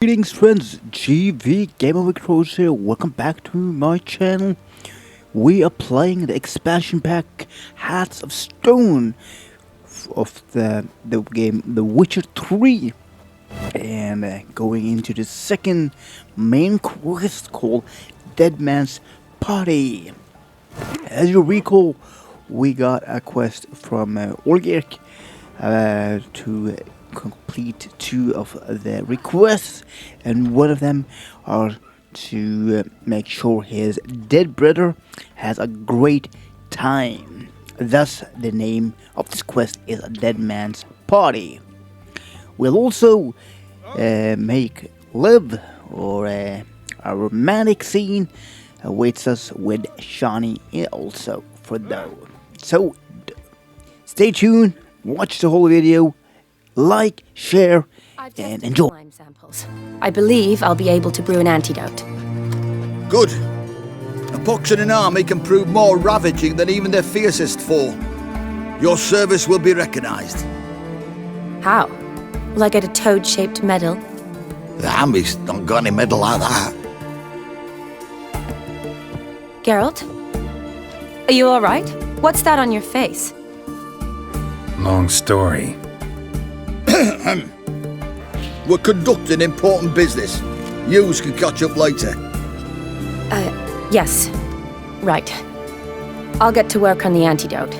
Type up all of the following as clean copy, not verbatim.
Greetings friends, GamerVictorious here, welcome back to my channel. We are playing the expansion pack Hats of Stone of the game The Witcher 3. And going into the second main quest called Dead Man's Party. As you recall, we got a quest from Olgierd to complete two of the requests, and one of them are to make sure his dead brother has a great time. Thus, the name of this quest is A Dead Man's Party. We'll also make love, or a romantic scene awaits us with Shani also for those. So, stay tuned, watch the whole video, like, share, and enjoy. Lime samples. I believe I'll be able to brew an antidote. Good. A pox in an army can prove more ravaging than even their fiercest foe. Your service will be recognized. How? Will I get a toad-shaped medal? The army's not got any medal like that. Geralt? Are you alright? What's that on your face? Long story. We're conducting important business. Yous can catch up later. Yes. Right. I'll get to work on the antidote.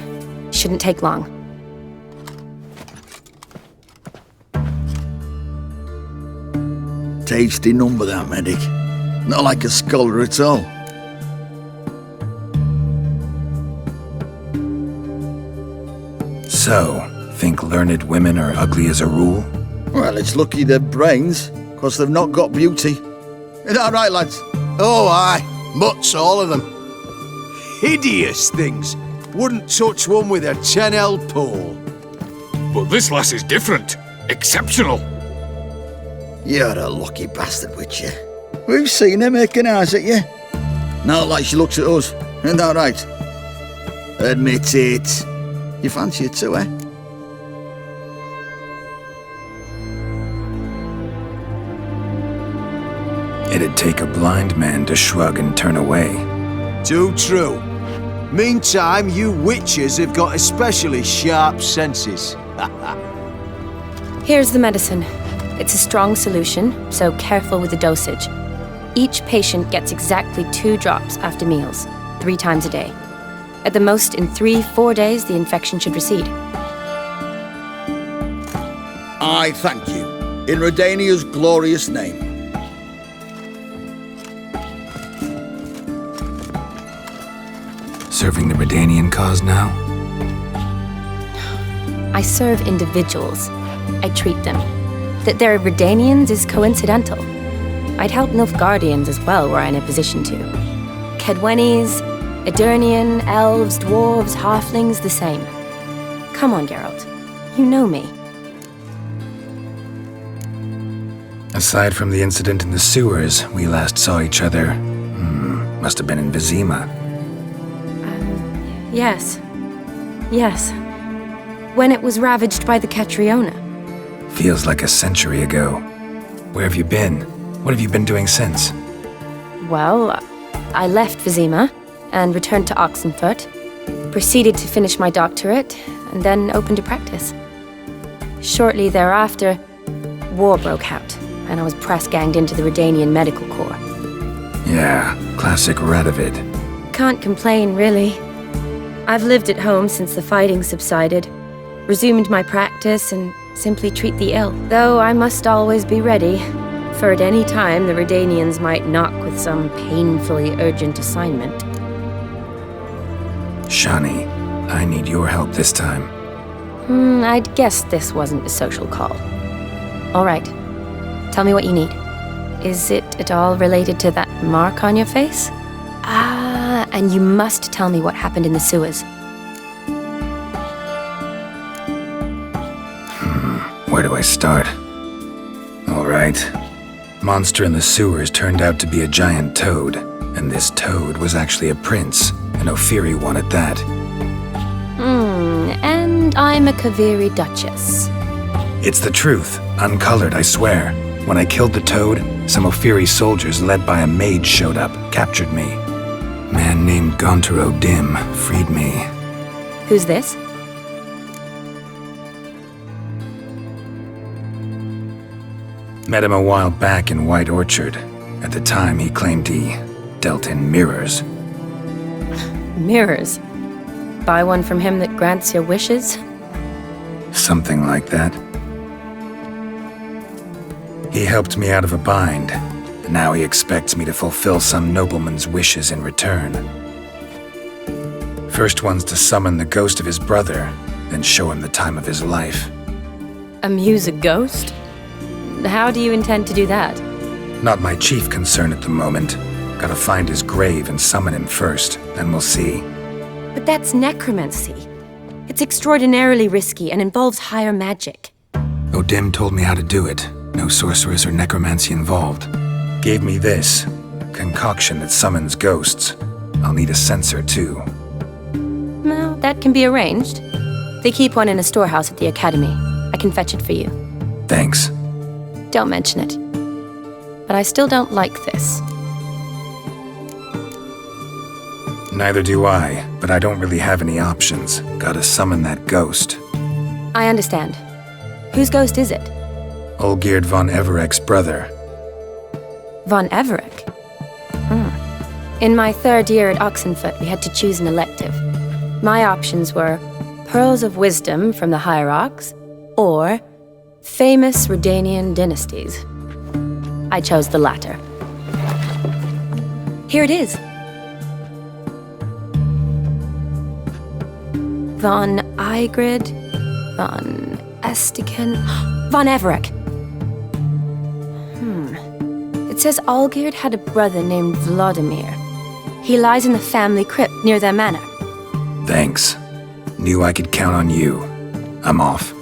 Shouldn't take long. Tasty number, that medic. Not like a scholar at all. So, think learned women are ugly as a rule? Well, it's lucky they're brains, 'cause they've not got beauty. Is that right, lads? Oh, aye. Mutts, all of them. Hideous things. Wouldn't touch one with a 10L pole. But this lass is different. Exceptional. You're a lucky bastard, Witcher. We've seen her making eyes at you. Not like she looks at us. Isn't that right? Admit it. You fancy it too, eh? It'd take a blind man to shrug and turn away. Too true. Meantime, you witches have got especially sharp senses. Here's the medicine. It's a strong solution, so careful with the dosage. Each patient gets exactly 2 drops after meals, 3 times a day. At the most, in 3-4 days, the infection should recede. I thank you. In Redania's glorious name. Serving the Redanian cause now? I serve individuals. I treat them. That they're Redanians is coincidental. I'd help Nilfgaardians as well were I in a position to. Kedwenis, Edirnian, elves, dwarves, halflings, the same. Come on, Geralt. You know me. Aside from the incident in the sewers, we last saw each other. Must have been in Vizima. Yes. Yes. When it was ravaged by the Catriona. Feels like a century ago. Where have you been? What have you been doing since? Well, I left Vizima and returned to Oxenfurt, proceeded to finish my doctorate, and then opened a practice. Shortly thereafter, war broke out, and I was press-ganged into the Redanian Medical Corps. Yeah, classic Radovid. Can't complain, really. I've lived at home since the fighting subsided, resumed my practice, and simply treat the ill. Though I must always be ready, for at any time the Redanians might knock with some painfully urgent assignment. Shani, I need your help this time. I'd guessed this wasn't a social call. All right. Tell me what you need. Is it at all related to that mark on your face? Ah, and you must tell me what happened in the sewers. Where do I start? All right. Monster in the sewers turned out to be a giant toad, and this toad was actually a prince, an Ophiri one at that. And I'm a Kaviri Duchess. It's the truth, uncolored, I swear. When I killed the toad, some Ophiri soldiers led by a mage showed up, captured me. A man named Gontaro Dim freed me. Who's this? Met him a while back in White Orchard. At the time, he claimed he dealt in mirrors. Mirrors. Buy one from him that grants your wishes? Something like that. He helped me out of a bind, and now he expects me to fulfill some nobleman's wishes in return. First one's to summon the ghost of his brother, then show him the time of his life. Amuse a ghost? How do you intend to do that? Not my chief concern at the moment. Gotta find his grave and summon him first, then we'll see. But that's necromancy. It's extraordinarily risky and involves higher magic. Odim told me how to do it. No sorceress or necromancy involved. Gave me this concoction that summons ghosts. I'll need a censer too. Well, that can be arranged. They keep one in a storehouse at the academy. I can fetch it for you. Thanks. Don't mention it. But I still don't like this. Neither do I, but I don't really have any options. Gotta summon that ghost. I understand. Whose ghost is it? Olgierd von Everec's brother. Von Everec? In my third year at Oxenfoot, we had to choose an elective. My options were Pearls of Wisdom from the Hierarchs, or Famous Redanian Dynasties. I chose the latter. Here it is. Von Igrid, Von Estiken, Von Everec. It says Olgierd had a brother named Vlodimir. He lies in the family crypt near their manor. Thanks. Knew I could count on you. I'm off.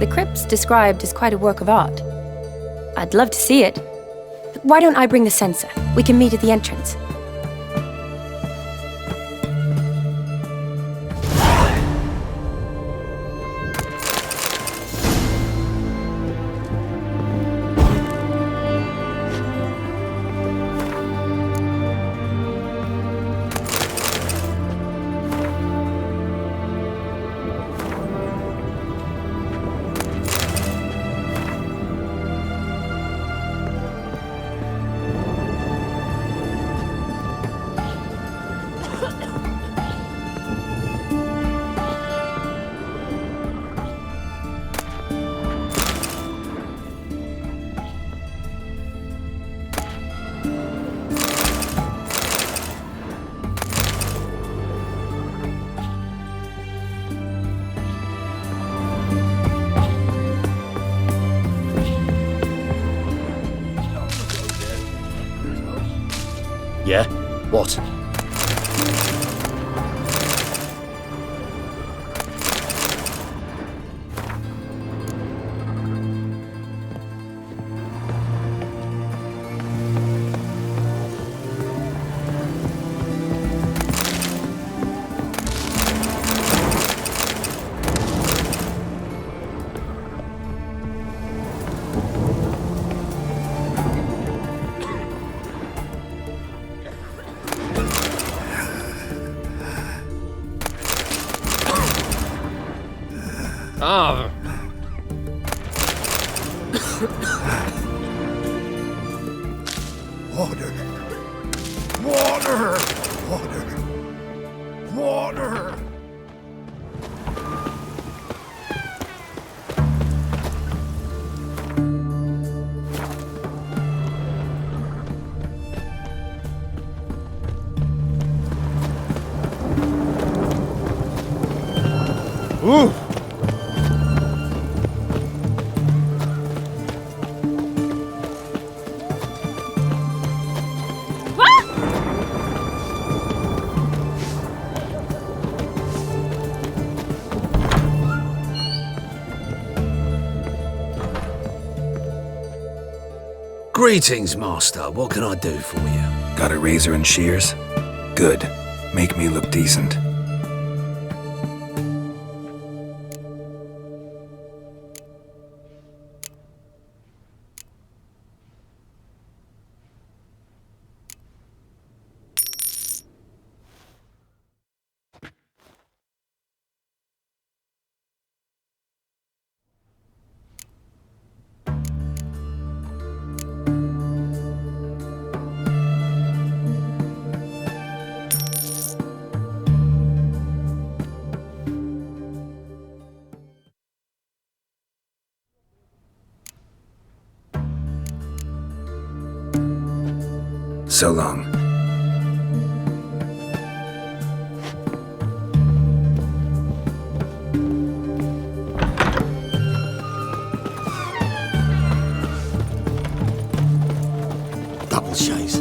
The crypt's described as quite a work of art. I'd love to see it. But why don't I bring the censer? We can meet at the entrance. Yeah? What? Ah. Water! Water! Water! Water! Ooh! Greetings, Master. What can I do for you? Got a razor and shears? Good. Make me look decent. So long. Double chase.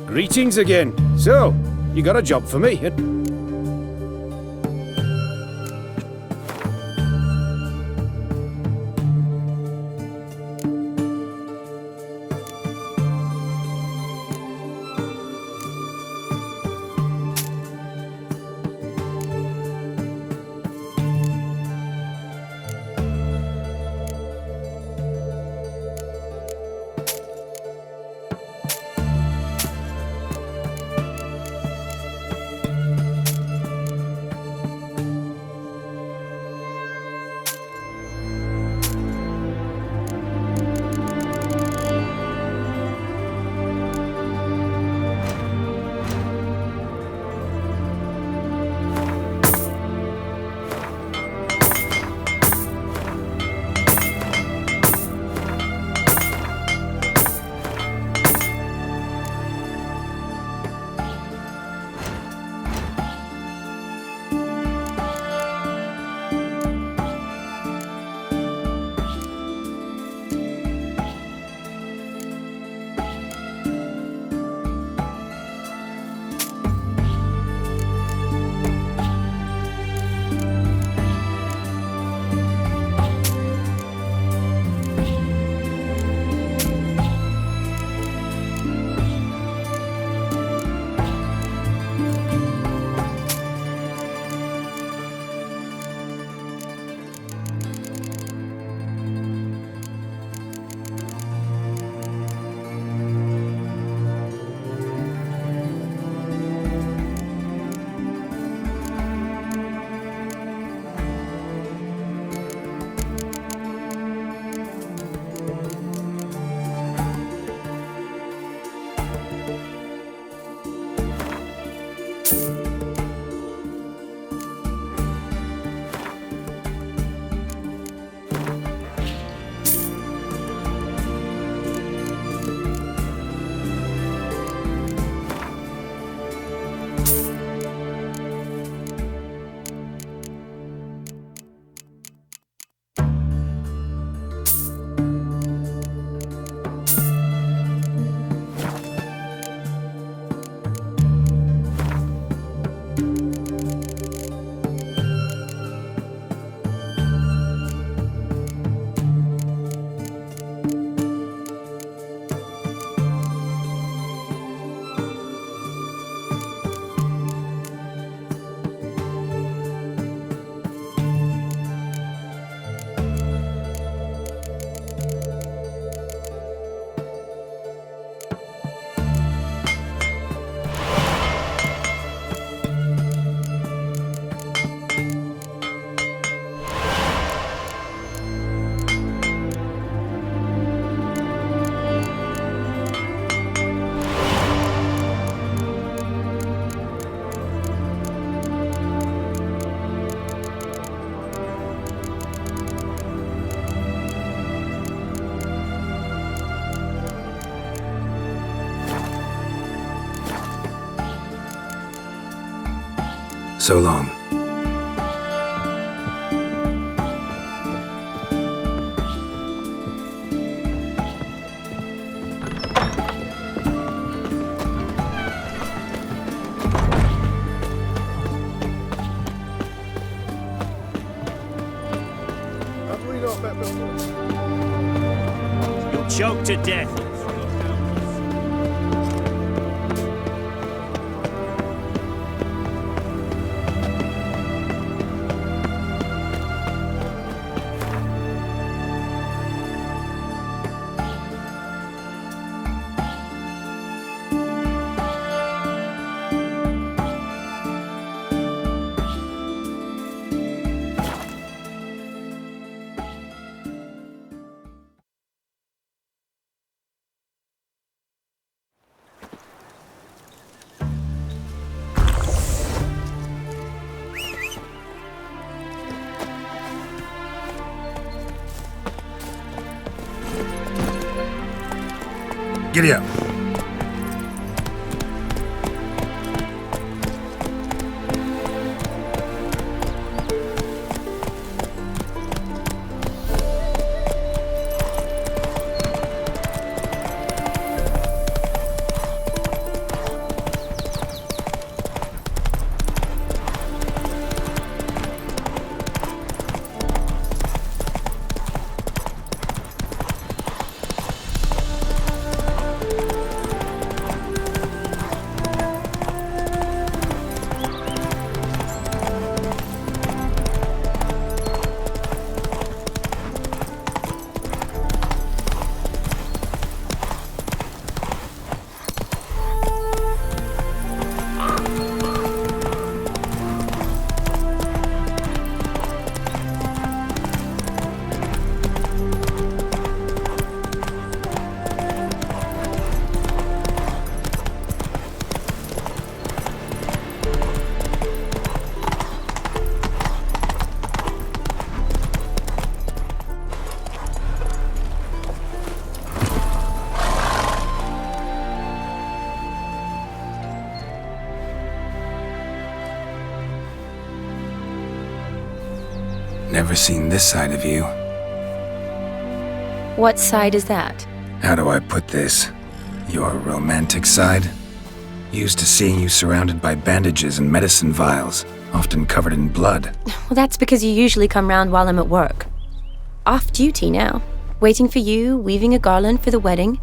Greetings again. So, you got a job for me? So long. You'll choke to death. Giddy up. Never seen this side of you. What side is that? How do I put this? Your romantic side? Used to seeing you surrounded by bandages and medicine vials, often covered in blood. Well, that's because you usually come round while I'm at work. Off duty now. Waiting for you, weaving a garland for the wedding.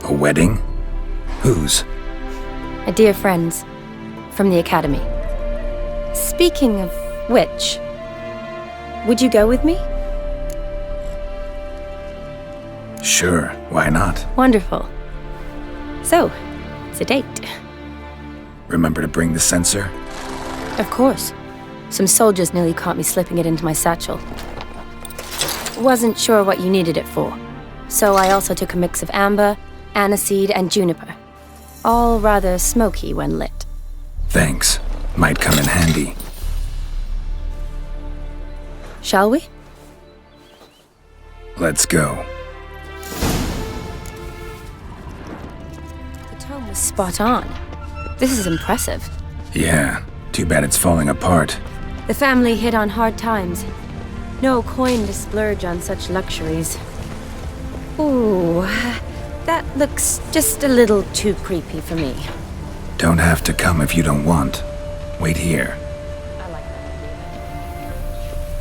A wedding? Whose? A dear friend's. From the academy. Speaking of which, would you go with me? Sure, why not? Wonderful. So, it's a date. Remember to bring the sensor? Of course. Some soldiers nearly caught me slipping it into my satchel. Wasn't sure what you needed it for, so I also took a mix of amber, aniseed, and juniper. All rather smoky when lit. Thanks. Might come in handy. Shall we? Let's go. The tome was spot on. This is impressive. Yeah, too bad it's falling apart. The family hit on hard times. No coin to splurge on such luxuries. Ooh, that looks just a little too creepy for me. Don't have to come if you don't want. Wait here. I like that.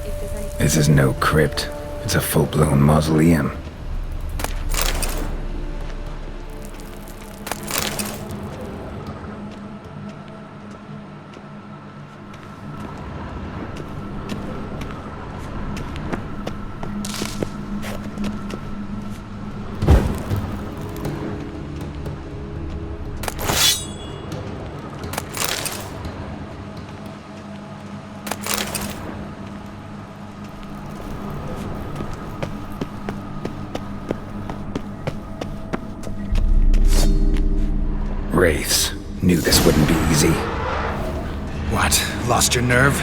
If there's any... This is no crypt. It's a full-blown mausoleum. Wraiths. Knew this wouldn't be easy. What? Lost your nerve?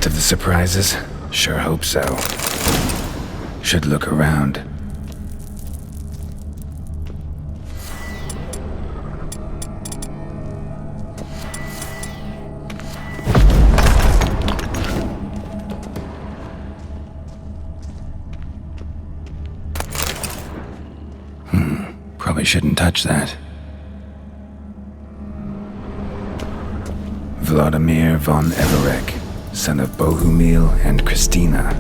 last of the surprises? Sure hope so. Should look around. Probably shouldn't touch that. Vlodimir von Everec, son of Bohumil and Christina.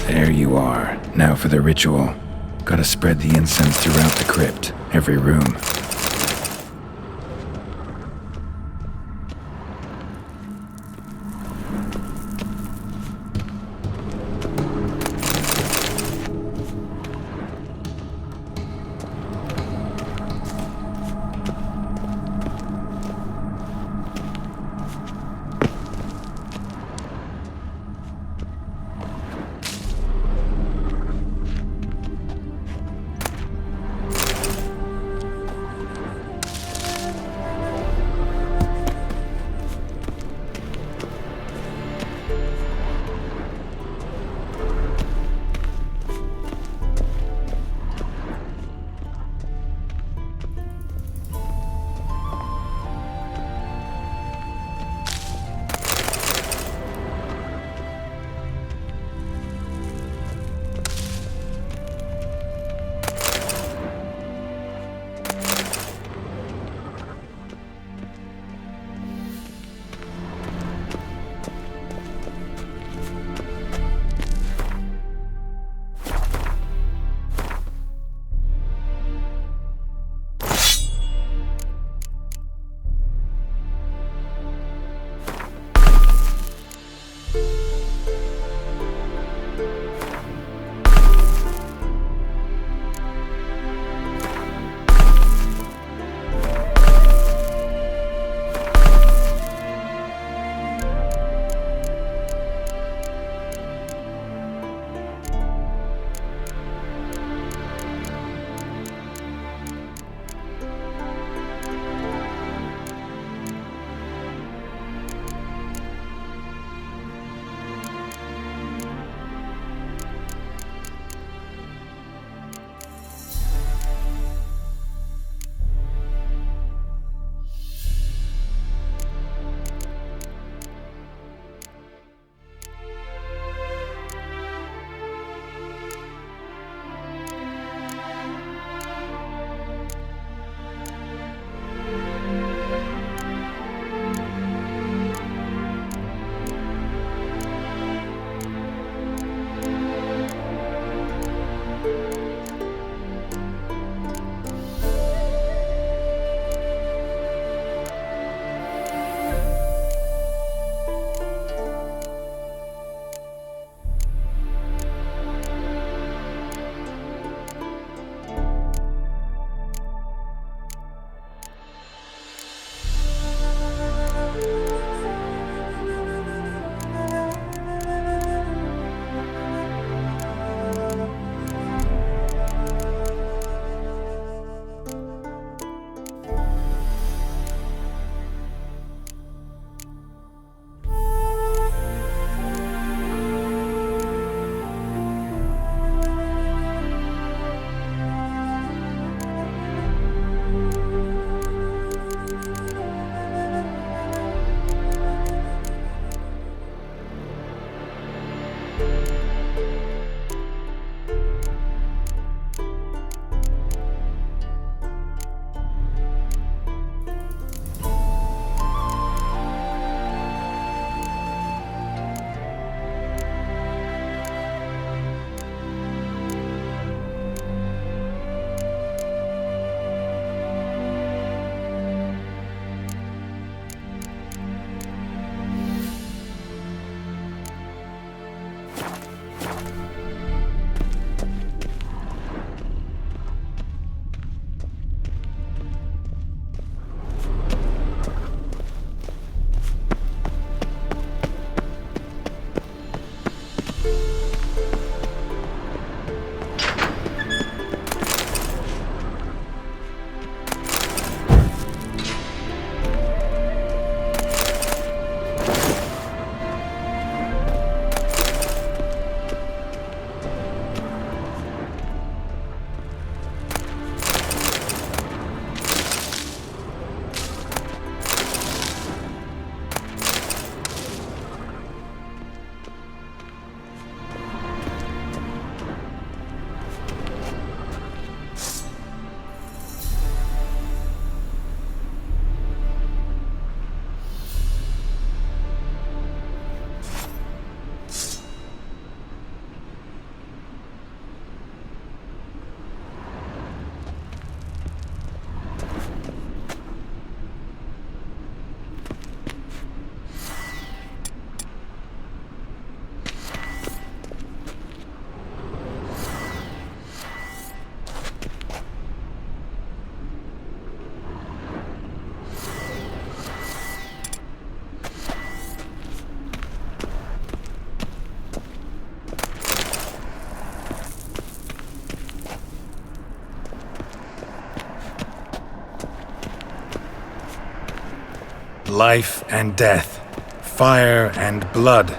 There you are. Now for the ritual. Gotta spread the incense throughout the crypt, every room. life and death, fire and blood.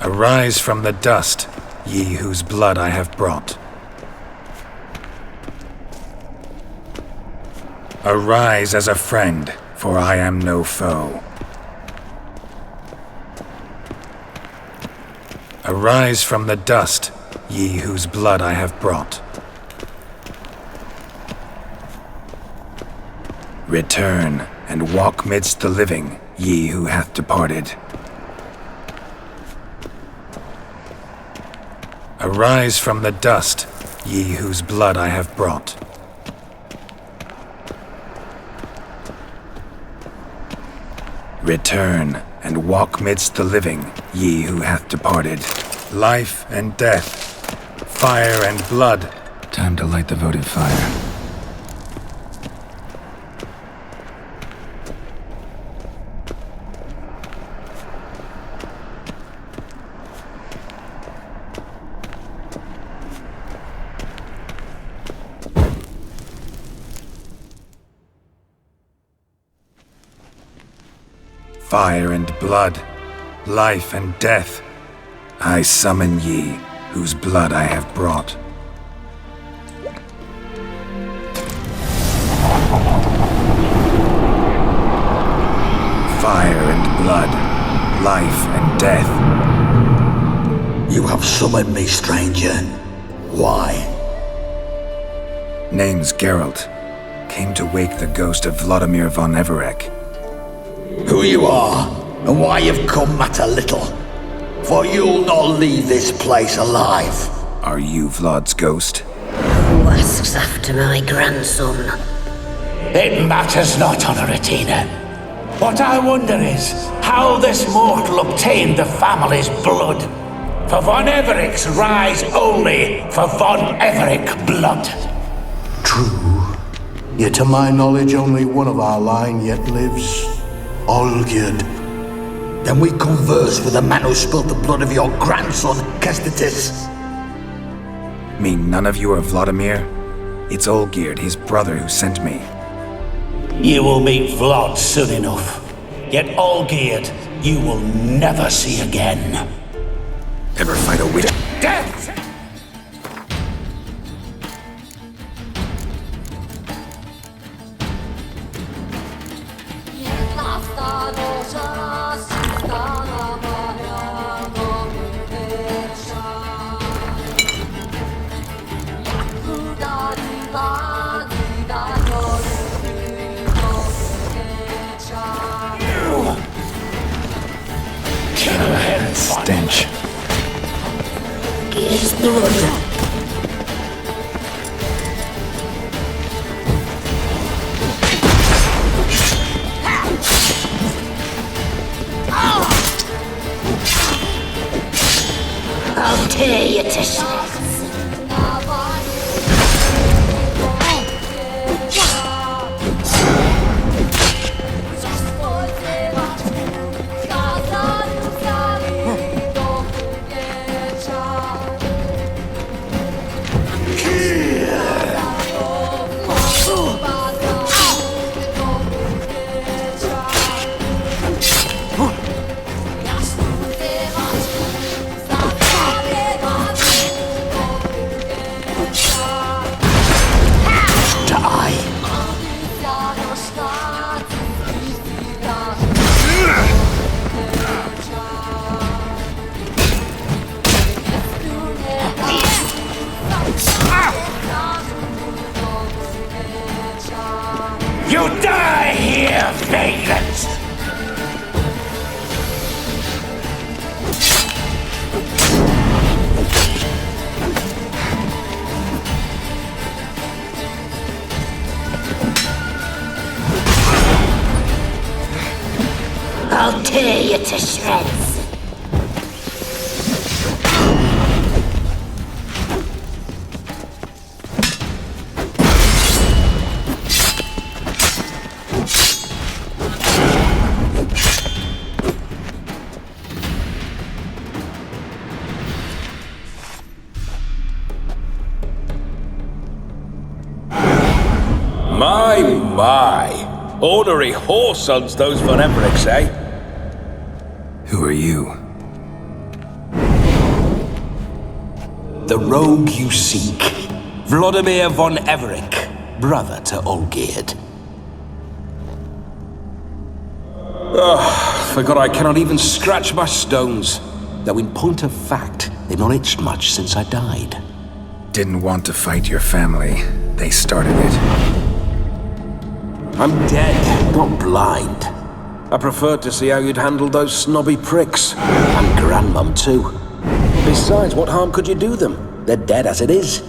Arise from the dust, ye whose blood I have brought. Arise as a friend, for I am no foe. Arise from the dust, ye whose blood I have brought. Return, and walk midst the living, ye who hath departed. Arise from the dust, ye whose blood I have brought. Return, and walk midst the living, ye who hath departed. Life and death, fire and blood. Time to light the votive fire. Fire and blood, life and death, I summon ye, whose blood I have brought. Fire and blood, life and death. You have summoned me, stranger. Why? Name's Geralt. Came to wake the ghost of Vlodimir von Everec. Who you are, and why you've come matter little. For you'll not leave this place alive. Are you Vlod's ghost? Who asks after my grandson? It matters not, Honoratina. What I wonder is how this mortal obtained the family's blood. For von Everec's rise only for von Everec blood. True. Yet to my knowledge only one of our line yet lives. Olgierd. Then we converse with the man who spilled the blood of your grandson, Kestitis. Mean none of you are Vlodimir? It's Olgierd, his brother, who sent me. You will meet Vlod soon enough. Yet Olgierd, you will never see again. Ever fight a witch? Death! Stench. His blood. I'll tear you to shreds. You die here, vagrants! I'll tear you to shreds. My. Ornery whoresons, those von Everecs, eh? Who are you? The rogue you seek. Vlodimir von Everec, brother to Olgierd. Forgot I cannot even scratch my stones. Though in point of fact, they've not itched much since I died. Didn't want to fight your family. They started it. I'm dead, not blind. I preferred to see how you'd handled those snobby pricks. And Grandmum, too. Besides, what harm could you do them? They're dead as it is.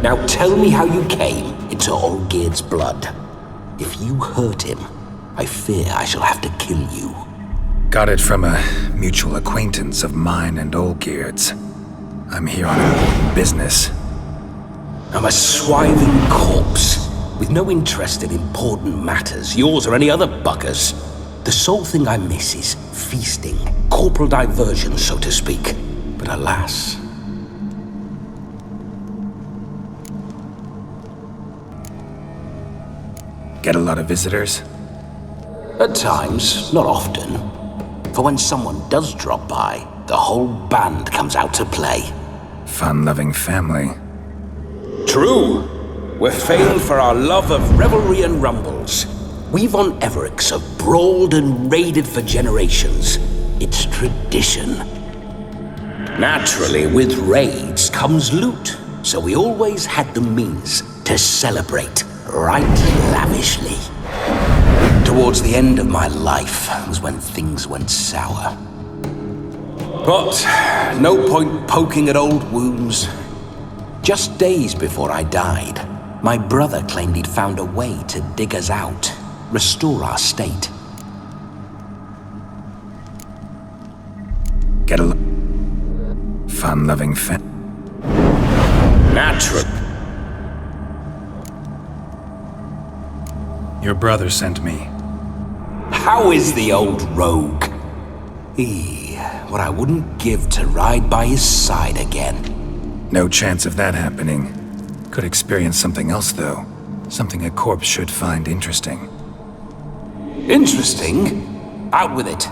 Now tell me how you came into Olgierd's blood. If you hurt him, I fear I shall have to kill you. Got it from a mutual acquaintance of mine and Olgierd's. I'm here on important business. I'm a swiving corpse, with no interest in important matters, yours or any other buggers. The sole thing I miss is feasting, corporal diversion, so to speak. But alas... Get a lot of visitors? At times, not often. For when someone does drop by, the whole band comes out to play. Fun-loving family. True. We're famed for our love of revelry and rumbles. We von Everecs have brawled and raided for generations. It's tradition. Naturally, with raids comes loot, so we always had the means to celebrate right lavishly. Towards the end of my life was when things went sour. But no point poking at old wounds. Just days before I died, my brother claimed he'd found a way to dig us out, restore our state. Get a fun-loving Natural. Your brother sent me. How is the old rogue? What I wouldn't give to ride by his side again. No chance of that happening. Could experience something else, though. Something a corpse should find interesting. Interesting? Out with it.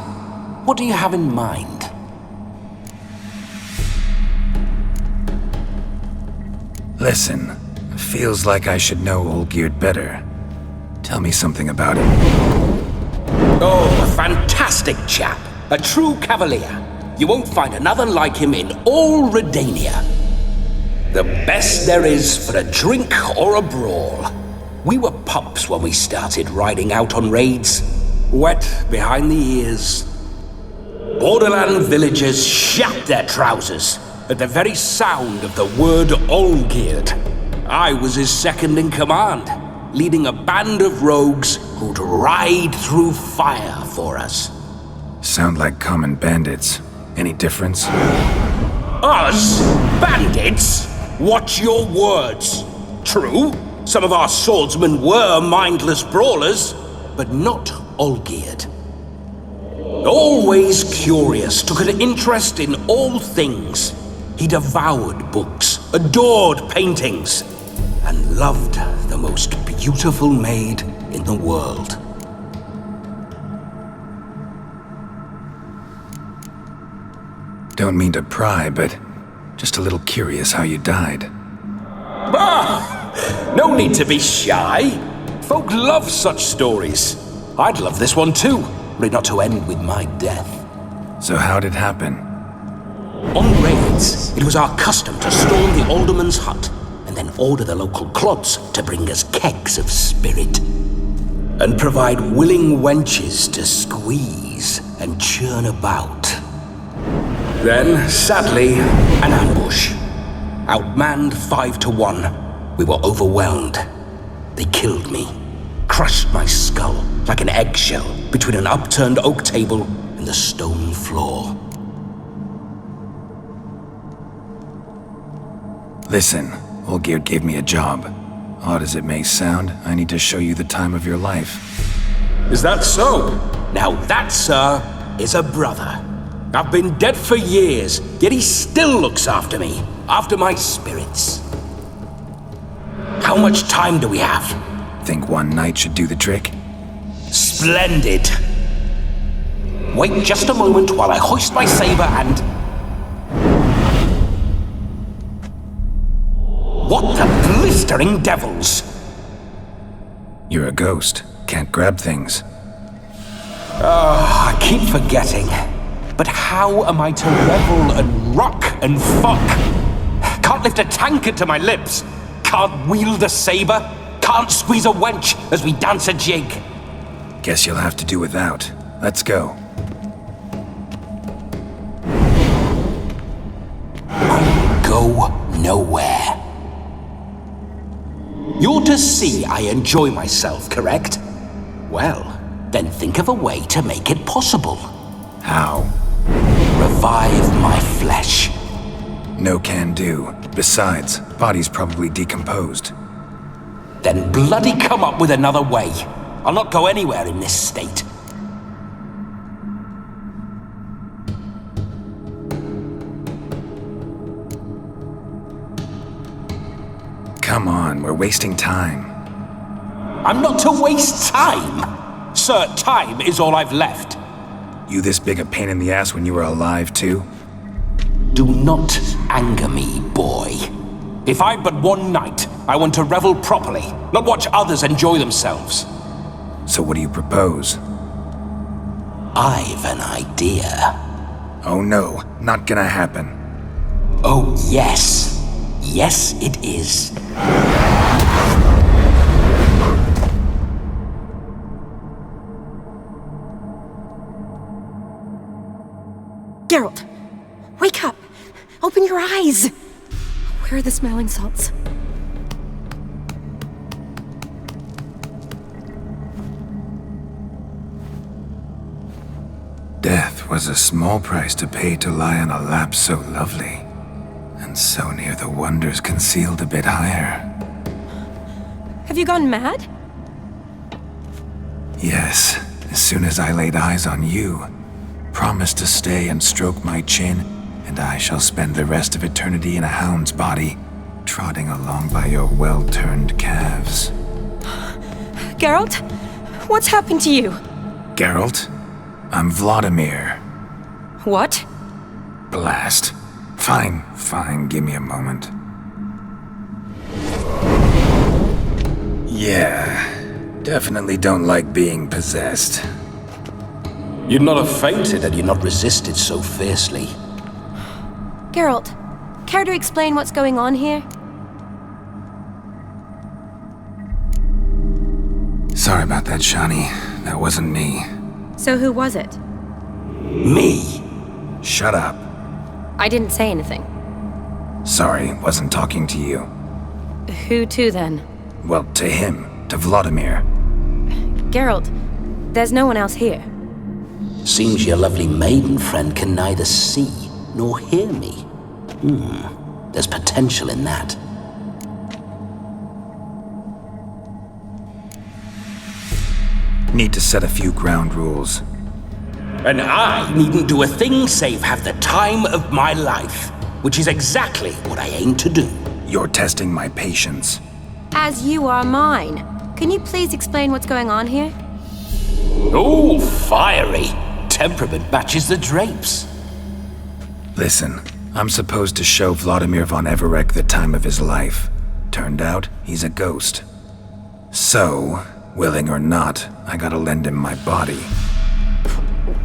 What do you have in mind? Listen, feels like I should know Olgierd better. Tell me something about him. Oh, a fantastic chap. A true cavalier. You won't find another like him in all Redania. The best there is for a drink or a brawl. We were pups when we started riding out on raids. Wet behind the ears. Borderland villagers shat their trousers at the very sound of the word Olgierd. I was his second in command, leading a band of rogues who'd ride through fire for us. Sound like common bandits. Any difference? Us? Bandits? Watch your words. True, some of our swordsmen were mindless brawlers, but not Olgierd. Always curious, took an interest in all things. He devoured books, adored paintings, and loved the most beautiful maid in the world. Don't mean to pry, but just a little curious how you died. No need to be shy. Folk love such stories. I'd love this one too, were it not to end with my death. So how'd it happen? On raids, it was our custom to storm the alderman's hut and then order the local clods to bring us kegs of spirit. And provide willing wenches to squeeze and churn about. Then, sadly, an ambush. Outmanned 5-1, we were overwhelmed. They killed me, crushed my skull like an eggshell between an upturned oak table and the stone floor. Listen, Olgierd gave me a job. Odd as it may sound, I need to show you the time of your life. Is that so? Now that, sir, is a brother. I've been dead for years, yet he still looks after me, after my spirits. How much time do we have? Think one night should do the trick? Splendid. Wait just a moment while I hoist my saber and... What the blistering devils? You're a ghost. Can't grab things. I keep forgetting. But how am I to revel and rock and fuck? Can't lift a tankard to my lips. Can't wield a saber. Can't squeeze a wench as we dance a jig. Guess you'll have to do without. Let's go. Go nowhere. You're to see I enjoy myself, correct? Well, then think of a way to make it possible. How? Revive my flesh. No can do. Besides, body's probably decomposed. Then bloody come up with another way. I'll not go anywhere in this state. Come on, we're wasting time. I'm not to waste time. Sir, time is all I've left. You this big a pain in the ass when you were alive, too? Do not anger me, boy. If I've but one night, I want to revel properly, not watch others enjoy themselves. So what do you propose? I've an idea. Oh no, not gonna happen. Oh yes. Yes, it is. Geralt, wake up! Open your eyes! Where are the smelling salts? Death was a small price to pay to lie on a lap so lovely, and so near the wonders concealed a bit higher. Have you gone mad? Yes, as soon as I laid eyes on you, promised to stay and stroke my chin, and I shall spend the rest of eternity in a hound's body, trotting along by your well-turned calves. Geralt? What's happened to you? Geralt? I'm Vlodimir. What? Blast. Fine, give me a moment. Yeah, definitely don't like being possessed. You'd not have fainted had you not resisted so fiercely. Geralt, care to explain what's going on here? Sorry about that, Shani. That wasn't me. So who was it? Me. Shut up. I didn't say anything. Sorry, wasn't talking to you. Who to then? Well, to him. To Vlodimir. Geralt, there's no one else here. Seems your lovely maiden friend can neither see nor hear me. There's potential in that. Need to set a few ground rules. And I needn't do a thing save have the time of my life, which is exactly what I aim to do. You're testing my patience. As you are mine. Can you please explain what's going on here? Oh, fiery. Temperament matches the drapes. Listen, I'm supposed to show Vlodimir von Everec the time of his life. Turned out, he's a ghost. So, willing or not, I gotta lend him my body.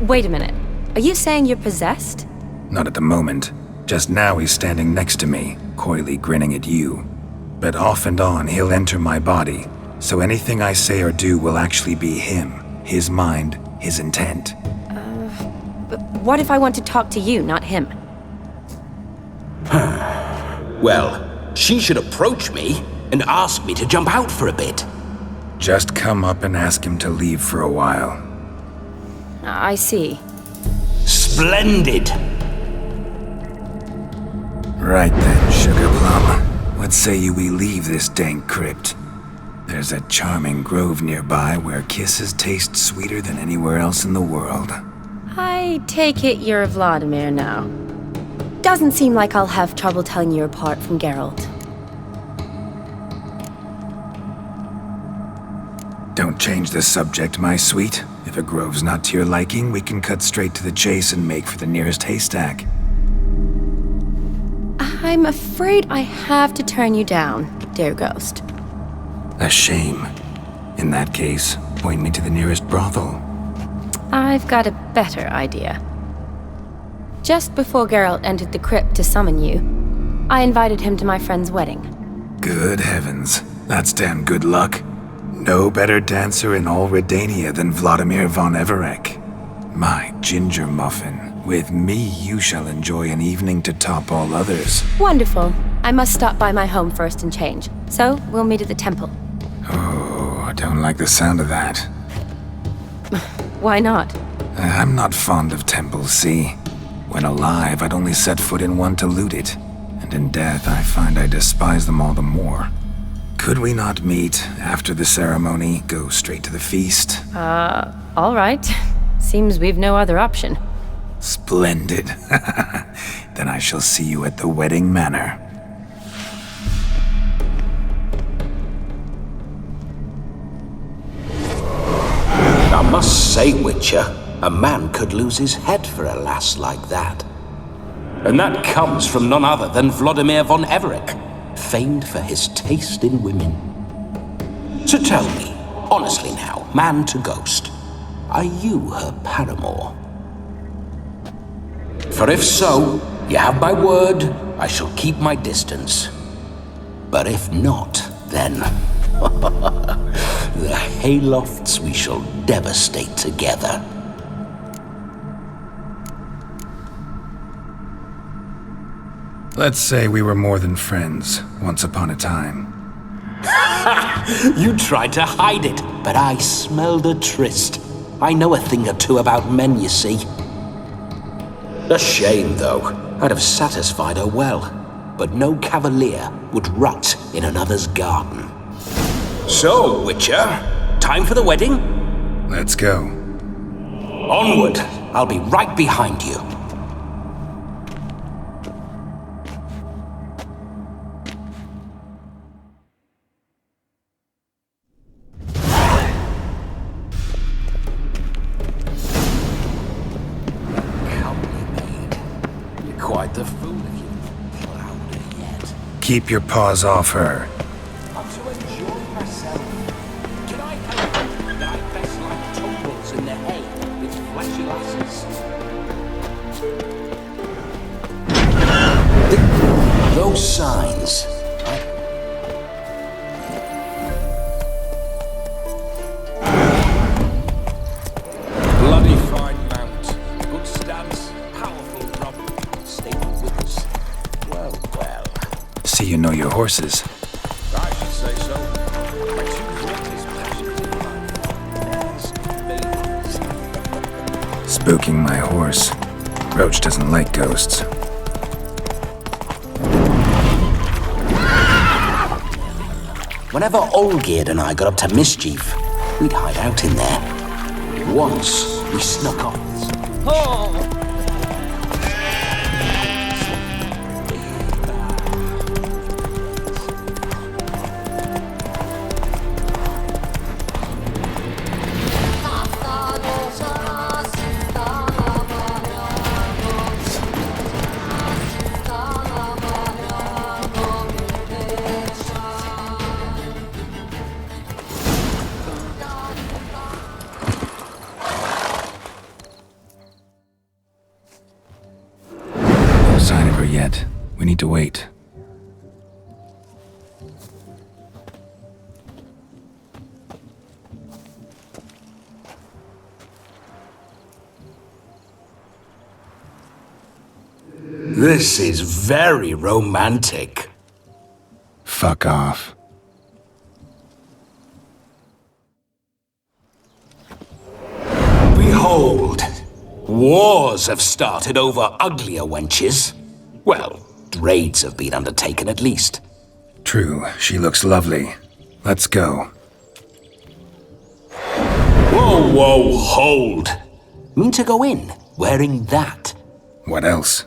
Wait a minute. Are you saying you're possessed? Not at the moment. Just now he's standing next to me, coyly grinning at you. But off and on, he'll enter my body, so anything I say or do will actually be him, his mind, his intent. But what if I want to talk to you, not him? Well, she should approach me and ask me to jump out for a bit. Just come up and ask him to leave for a while. I see. Splendid! Right then, Sugar Plum. What say you we leave this dank crypt? There's a charming grove nearby where kisses taste sweeter than anywhere else in the world. I take it you're Vlodimir now. Doesn't seem like I'll have trouble telling you apart from Geralt. Don't change the subject, my sweet. If a grove's not to your liking, we can cut straight to the chase and make for the nearest haystack. I'm afraid I have to turn you down, dear ghost. A shame. In that case, point me to the nearest brothel. I've got a better idea. Just before Geralt entered the crypt to summon you, I invited him to my friend's wedding. Good heavens. That's damn good luck. No better dancer in all Redania than Vlodimir von Everec. My ginger muffin. With me, you shall enjoy an evening to top all others. Wonderful. I must stop by my home first and change. So, we'll meet at the temple. Oh, I don't like the sound of that. Why not? I'm not fond of temples, see? When alive, I'd only set foot in one to loot it. And in death, I find I despise them all the more. Could we not meet after the ceremony, go straight to the feast? All right. Seems we've no other option. Splendid. Then I shall see you at the wedding manor. I must say, Witcher, a man could lose his head for a lass like that. And that comes from none other than Vlodimir von Everec, famed for his taste in women. So tell me, honestly now, man to ghost, are you her paramour? For if so, you have my word, I shall keep my distance. But if not, then the haylofts we shall devastate together. Let's say we were more than friends, once upon a time. You tried to hide it, but I smelled a tryst. I know a thing or two about men, you see. A shame, though. I'd have satisfied her well, but no cavalier would rot in another's garden. So, Witcher, time for the wedding? Let's go. Onward! I'll be right behind you. Quite the fool of you. Louder yet. Keep your paws off her. I'm to enjoy myself. Can I help you that I best like tumbles in the hay with fleshy lasses? Those signs. Bloody fine mount. Good stance. Powerful robbery. Stay with us. Well, well. See you know your horses. I should say so. My two greatest passions in life. There's babies. Spooking my horse. Roach doesn't like ghosts. Whenever Olgierd and I got up to mischief, we'd hide out in there. Once, we snuck off. No sign of her yet. We need to wait. This is very romantic. Fuck off. Behold, wars have started over uglier wenches. Well, raids have been undertaken at least. True, she looks lovely. Let's go. Whoa, whoa, hold. Mean to go in? wearing that. What else?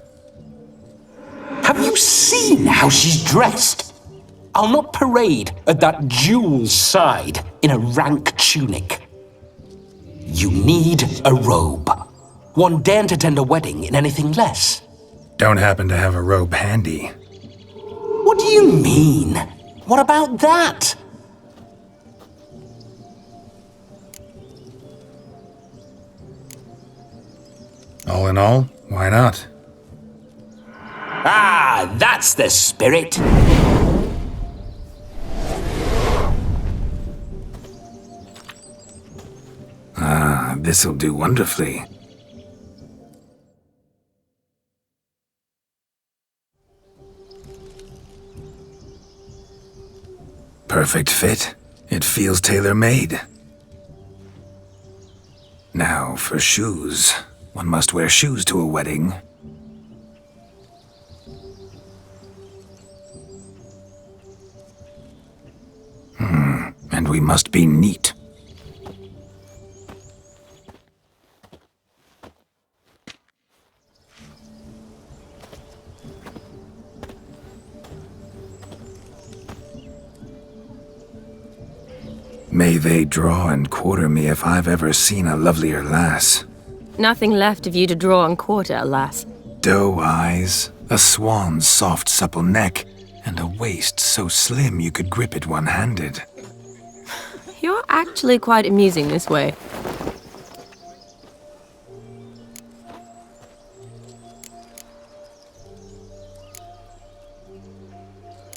Have you seen how she's dressed? I'll not parade at that jewel's side in a rank tunic. You need a robe. One daren't attend a wedding in anything less. Don't happen to have a robe handy. What do you mean? What about that? All in all, why not? Ah, that's the spirit. Ah, this'll do wonderfully. Perfect fit. It feels tailor-made. Now, for shoes. One must wear shoes to a wedding. And we must be neat. May they draw and quarter me if I've ever seen a lovelier lass. Nothing left of you to draw and quarter, alas. Doe eyes, a swan's soft supple neck, and a waist so slim you could grip it one-handed. You're actually quite amusing this way.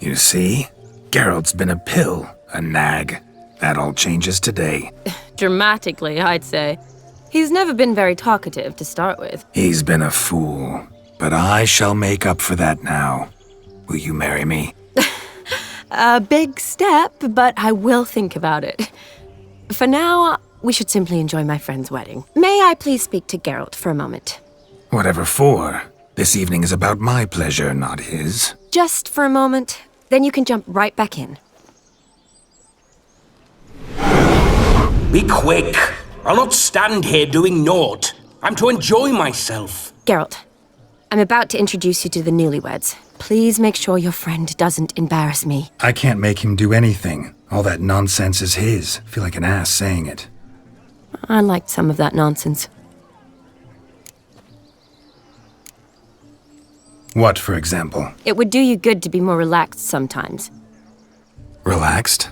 You see? Geralt's been a pill, a nag. That all changes today. Dramatically, I'd say. He's never been very talkative to start with. He's been a fool, but I shall make up for that now. Will you marry me? A big step, but I will think about it. For now, we should simply enjoy my friend's wedding. May I please speak to Geralt for a moment? Whatever for. This evening is about my pleasure, not his. Just for a moment, then you can jump right back in. Be quick. I'll not stand here doing naught. I'm to enjoy myself. Geralt, I'm about to introduce you to the newlyweds. Please make sure your friend doesn't embarrass me. I can't make him do anything. All that nonsense is his. Feel like an ass saying it. I liked some of that nonsense. What, for example? It would do you good to be more relaxed sometimes. Relaxed?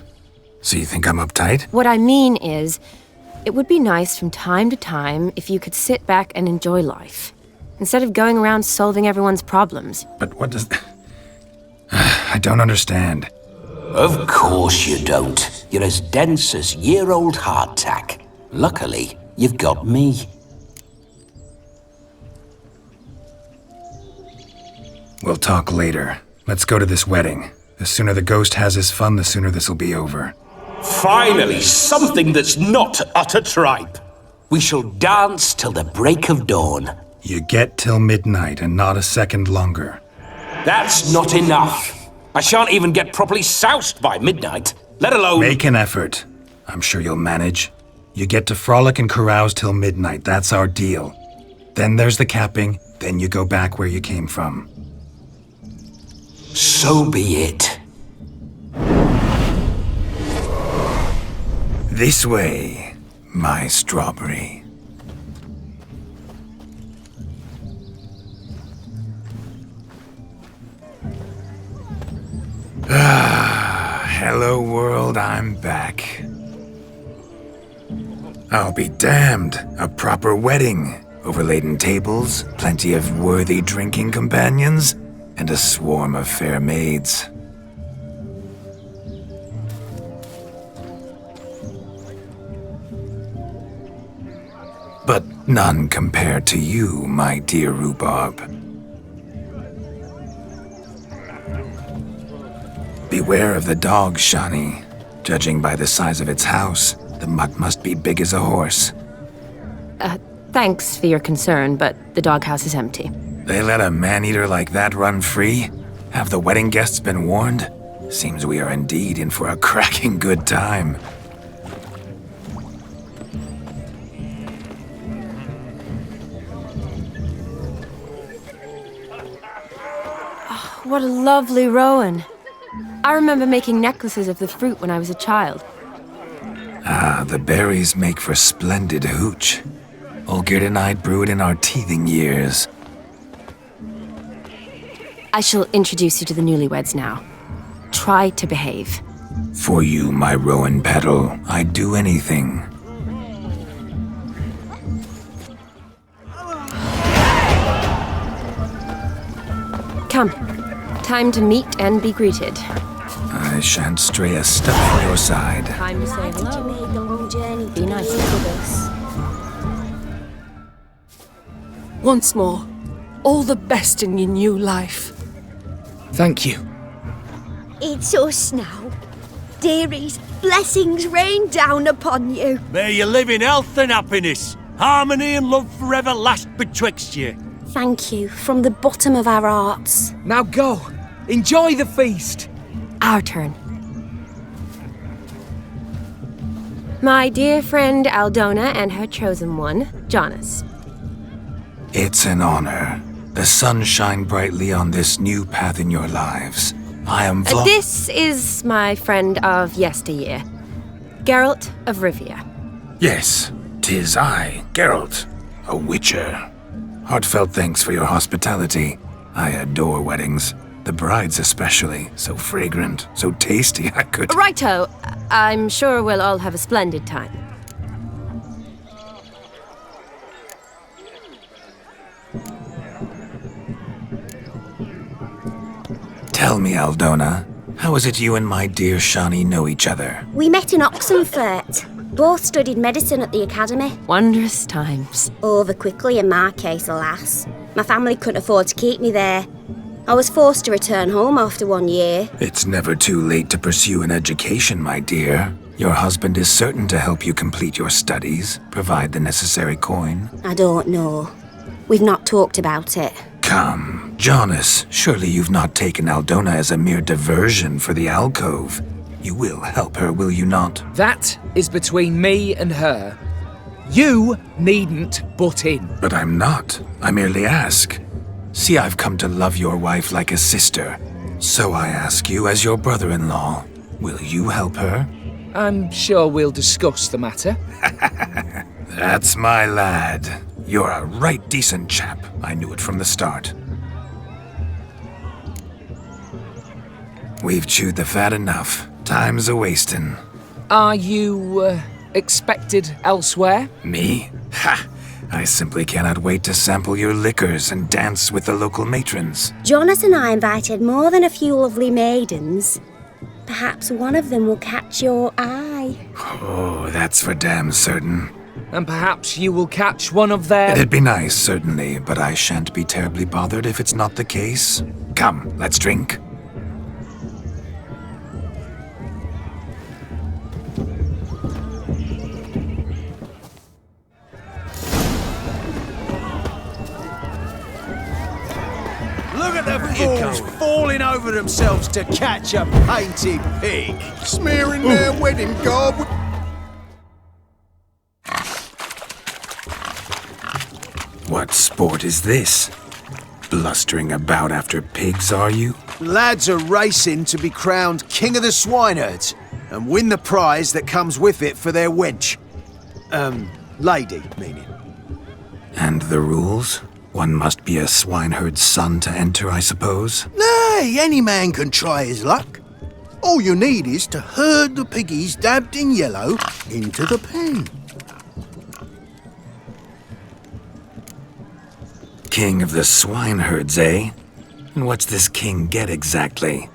So you think I'm uptight? What I mean is, it would be nice from time to time if you could sit back and enjoy life, instead of going around solving everyone's problems. But what does... I don't understand. Of course you don't. You're as dense as year-old hardtack. Luckily, you've got me. We'll talk later. Let's go to this wedding. The sooner the ghost has his fun, the sooner this'll be over. Finally, something that's not utter tripe. We shall dance till the break of dawn. You get till midnight and not a second longer. That's not enough. I shan't even get properly soused by midnight, let alone... Make an effort. I'm sure you'll manage. You get to frolic and carouse till midnight, that's our deal. Then there's the capping, then you go back where you came from. So be it. This way, my strawberry. Hello world, I'm back. I'll be damned. A proper wedding. Overladen tables, plenty of worthy drinking companions, and a swarm of fair maids. But none compared to you, my dear rhubarb. Beware of the dog, Shani. Judging by the size of its house, the mutt must be big as a horse. Thanks for your concern, but the doghouse is empty. They let a man-eater like that run free? Have the wedding guests been warned? Seems we are indeed in for a cracking good time. What a lovely rowan. I remember making necklaces of the fruit when I was a child. Ah, the berries make for splendid hooch. Olgierd and I brewed in our teething years. I shall introduce you to the newlyweds now. Try to behave. For you, my rowan petal, I'd do anything. Come. Time to meet and be greeted. I shan't stray a step from your side. Time to say hello. You made the long journey. Be nice with us. Once more, all the best in your new life. Thank you. It's us now. Dearies, blessings rain down upon you. May you live in health and happiness. Harmony and love forever last betwixt you. Thank you from the bottom of our hearts. Now go. Enjoy the feast. Our turn. My dear friend Aldona and her chosen one, Jonas. It's an honor. The sun shine brightly on this new path in your lives. I am This is my friend of yesteryear, Geralt of Rivia. Yes, 'tis I, Geralt, a witcher. Heartfelt thanks for your hospitality. I adore weddings. The brides especially. So fragrant, so tasty, I could... Righto. I'm sure we'll all have a splendid time. Tell me, Aldona, how is it you and my dear Shani know each other? We met in Oxenfurt. Both studied medicine at the academy. Wondrous times. Over quickly in my case, alas. My family couldn't afford to keep me there. I was forced to return home after 1 year. It's never too late to pursue an education, my dear. Your husband is certain to help you complete your studies, provide the necessary coin. I don't know. We've not talked about it. Come, Jonas, surely you've not taken Aldona as a mere diversion for the alcove. You will help her, will you not? That is between me and her. You needn't butt in. But I'm not. I merely ask. See, I've come to love your wife like a sister. So I ask you, as your brother-in-law, will you help her? I'm sure we'll discuss the matter. That's my lad. You're a right decent chap. I knew it from the start. We've chewed the fat enough. Time's a-wastin'. Are you, expected elsewhere? Me? Ha! I simply cannot wait to sample your liquors and dance with the local matrons. Jonas and I invited more than a few lovely maidens. Perhaps one of them will catch your eye. Oh, that's for damn certain. And perhaps you will catch one of their... It'd be nice, certainly, but I shan't be terribly bothered if it's not the case. Come, let's drink. Look at the fools falling over themselves to catch a painted pig. Smearing their wedding garb with... What sport is this? Blustering about after pigs, are you? Lads are racing to be crowned King of the Swineherds and win the prize that comes with it for their wench. Lady, meaning. And the rules? One must be a swineherd's son to enter, I suppose? Nay, any man can try his luck. All you need is to herd the piggies dabbed in yellow into the pen. King of the swineherds, eh? And what's this king get exactly?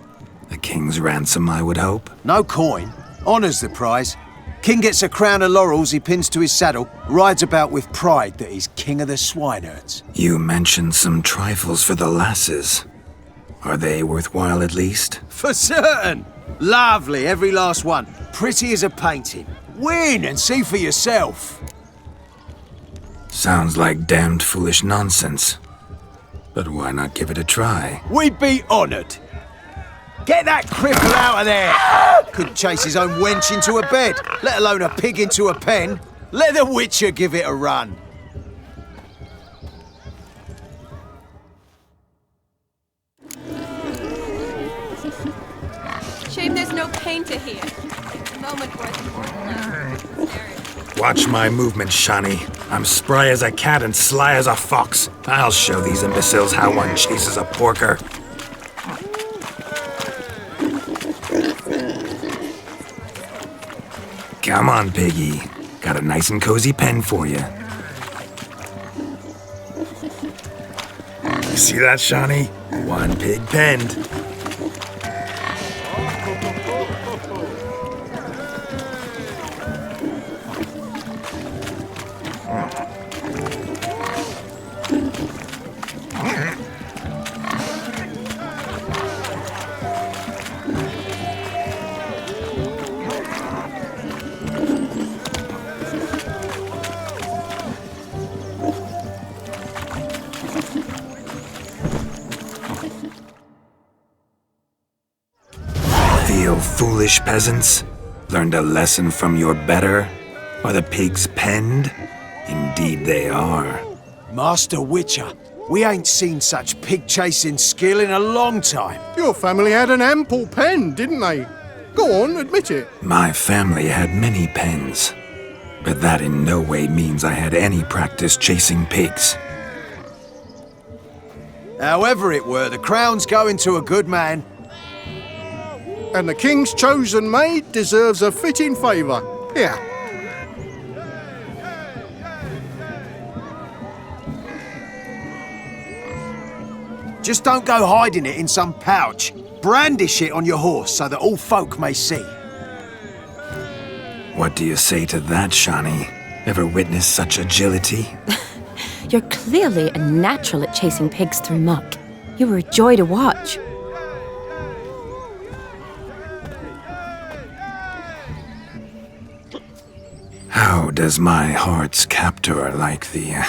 A king's ransom, I would hope. No coin. Honours the prize. King gets a crown of laurels he pins to his saddle, rides about with pride that he's king of the swineherds. You mentioned some trifles for the lasses. Are they worthwhile at least? For certain! Lovely, every last one. Pretty as a painting. Win and see for yourself. Sounds like damned foolish nonsense. But why not give it a try? We'd be honoured. Get that cripple out of there! Couldn't chase his own wench into a bed, let alone a pig into a pen. Let the Witcher give it a run. no painter here. It's a moment worth Watch my movements, Shani. I'm spry as a cat and sly as a fox. I'll show these imbeciles how one chases a porker. Come on, piggy. Got a nice and cozy pen for you. You see that, Shani? One pig penned. Foolish peasants? Learned a lesson from your better? Are the pigs penned? Indeed they are. Master Witcher, we ain't seen such pig-chasing skill in a long time. Your family had an ample pen, didn't they? Go on, admit it. My family had many pens, but that in no way means I had any practice chasing pigs. However it were, the crown's going to a good man. And the king's chosen maid deserves a fitting favour. Here. Just don't go hiding it in some pouch. Brandish it on your horse so that all folk may see. What do you say to that, Shani? Ever witnessed such agility? You're clearly a natural at chasing pigs through muck. You were a joy to watch. How does my heart's captor like the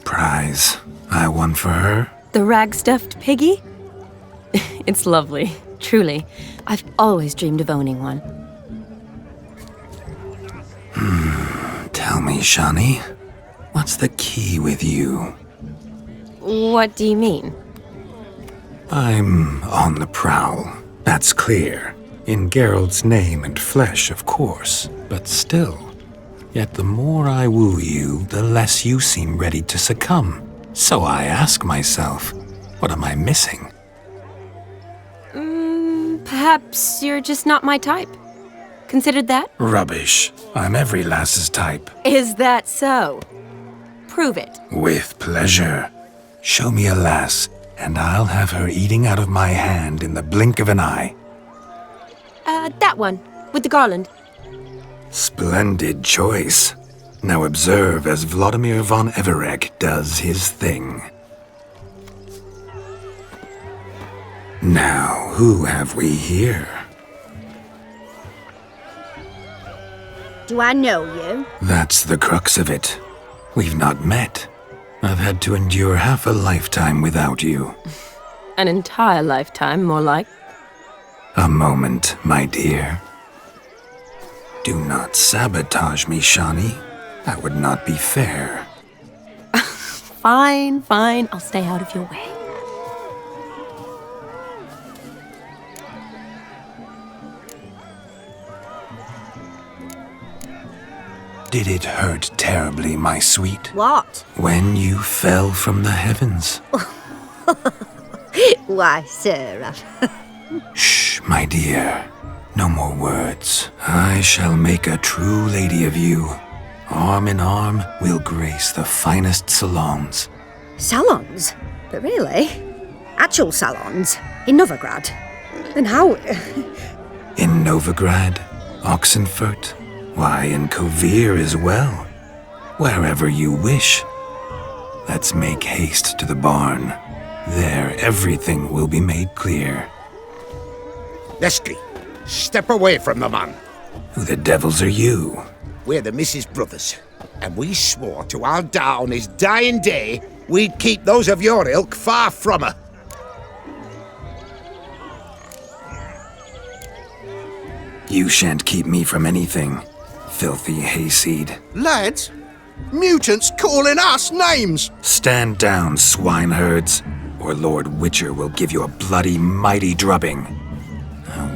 prize I won for her? The rag-stuffed piggy? It's lovely, truly. I've always dreamed of owning one. Tell me, Shani, what's the key with you? What do you mean? I'm on the prowl, that's clear. In Geralt's name and flesh, of course, but still. Yet the more I woo you, the less you seem ready to succumb. So I ask myself, what am I missing? Perhaps you're just not my type. Considered that? Rubbish. I'm every lass's type. Is that so? Prove it. With pleasure. Show me a lass, and I'll have her eating out of my hand in the blink of an eye. That one, with the garland. Splendid choice. Now observe as Vlodimir von Everec does his thing. Now, who have we here? Do I know you? That's the crux of it. We've not met. I've had to endure half a lifetime without you. An entire lifetime, more like. A moment, my dear. Do not sabotage me, Shani. That would not be fair. Fine, fine. I'll stay out of your way. Did it hurt terribly, my sweet? What? When you fell from the heavens. Why, Sarah. Shh, my dear. No more words. I shall make a true lady of you. Arm in arm, we'll grace the finest salons. Salons? But really? Actual salons? In Novigrad? And how? In Novigrad, Oxenfurt, why, in Kovir as well. Wherever you wish. Let's make haste to the barn. There, everything will be made clear. Lesky, step away from the man. Who the devils are you? We're the Mrs. Brothers, and we swore to our da on his dying day we'd keep those of your ilk far from her. You shan't keep me from anything, filthy hayseed. Lads, mutants calling us names! Stand down, swineherds, or Lord Witcher will give you a bloody mighty drubbing.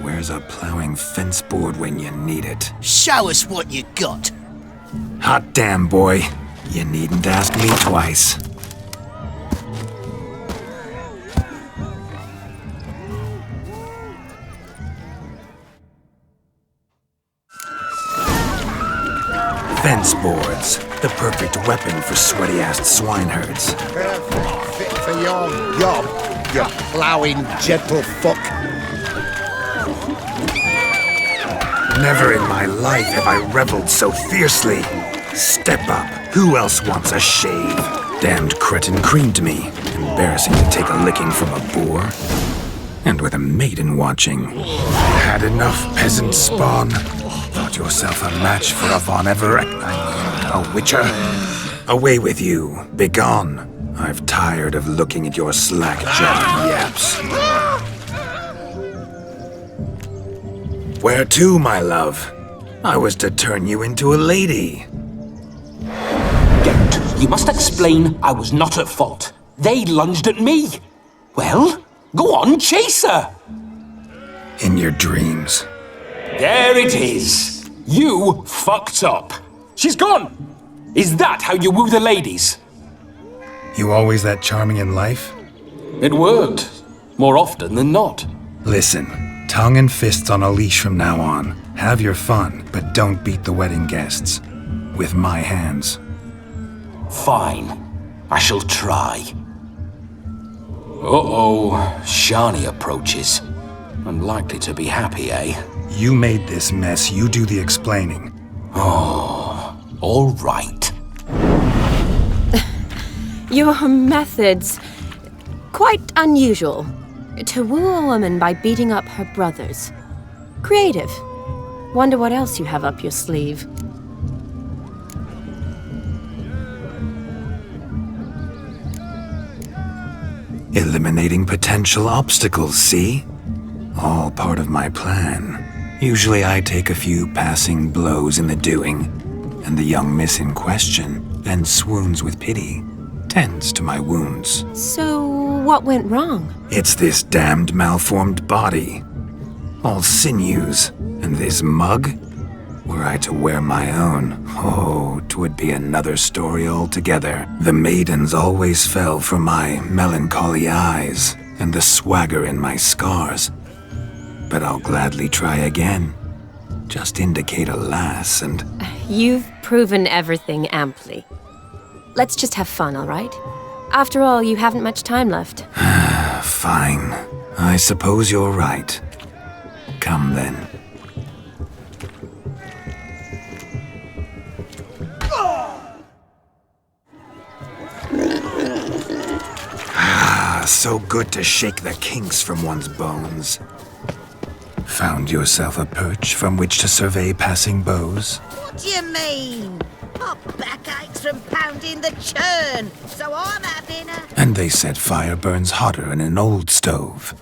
Where's a plowing fence board when you need it? Show us what you got. Hot damn, boy. You needn't ask me twice. Fence boards. The perfect weapon for sweaty-assed swineherds. Perfect fit for your job, you ploughing gentle fuck. Never in my life have I reveled so fiercely. Step up. Who else wants a shave? Damned cretin creamed me. Embarrassing to take a licking from a boor. And with a maiden watching. Had enough, peasant spawn. Thought yourself a match for a Von Everec. A witcher. Away with you. Begone. I've tired of looking at your slack-jawed yaps. Where to, my love? I was to turn you into a lady. Geralt, you must explain I was not at fault. They lunged at me. Well, go on, chase her. In your dreams. There it is. You fucked up. She's gone. Is that how you woo the ladies? You always that charming in life? It worked. More often than not. Listen, tongue and fists on a leash from now on. Have your fun, but don't beat the wedding guests. With my hands. Fine. I shall try. Uh-oh. Shani approaches. Unlikely to be happy, eh? You made this mess. You do the explaining. Oh, all right. Your methods... quite unusual. To woo a woman by beating up her brothers. Creative. Wonder what else you have up your sleeve. Eliminating potential obstacles, see? All part of my plan. Usually I take a few passing blows in the doing, and the young miss in question then swoons with pity, tends to my wounds. So, what went wrong? It's this damned malformed body. All sinews, and this mug? Were I to wear my own, oh, 'twould be another story altogether. The maidens always fell for my melancholy eyes, and the swagger in my scars. But I'll gladly try again. Just indicate a lass and... You've proven everything amply. Let's just have fun, all right? After all, you haven't much time left. Fine. I suppose you're right. Come then. So good to shake the kinks from one's bones. Found yourself a perch from which to survey passing beaux? What do you mean? My back aches from pounding the churn, so I'm having a... And they said fire burns hotter in an old stove.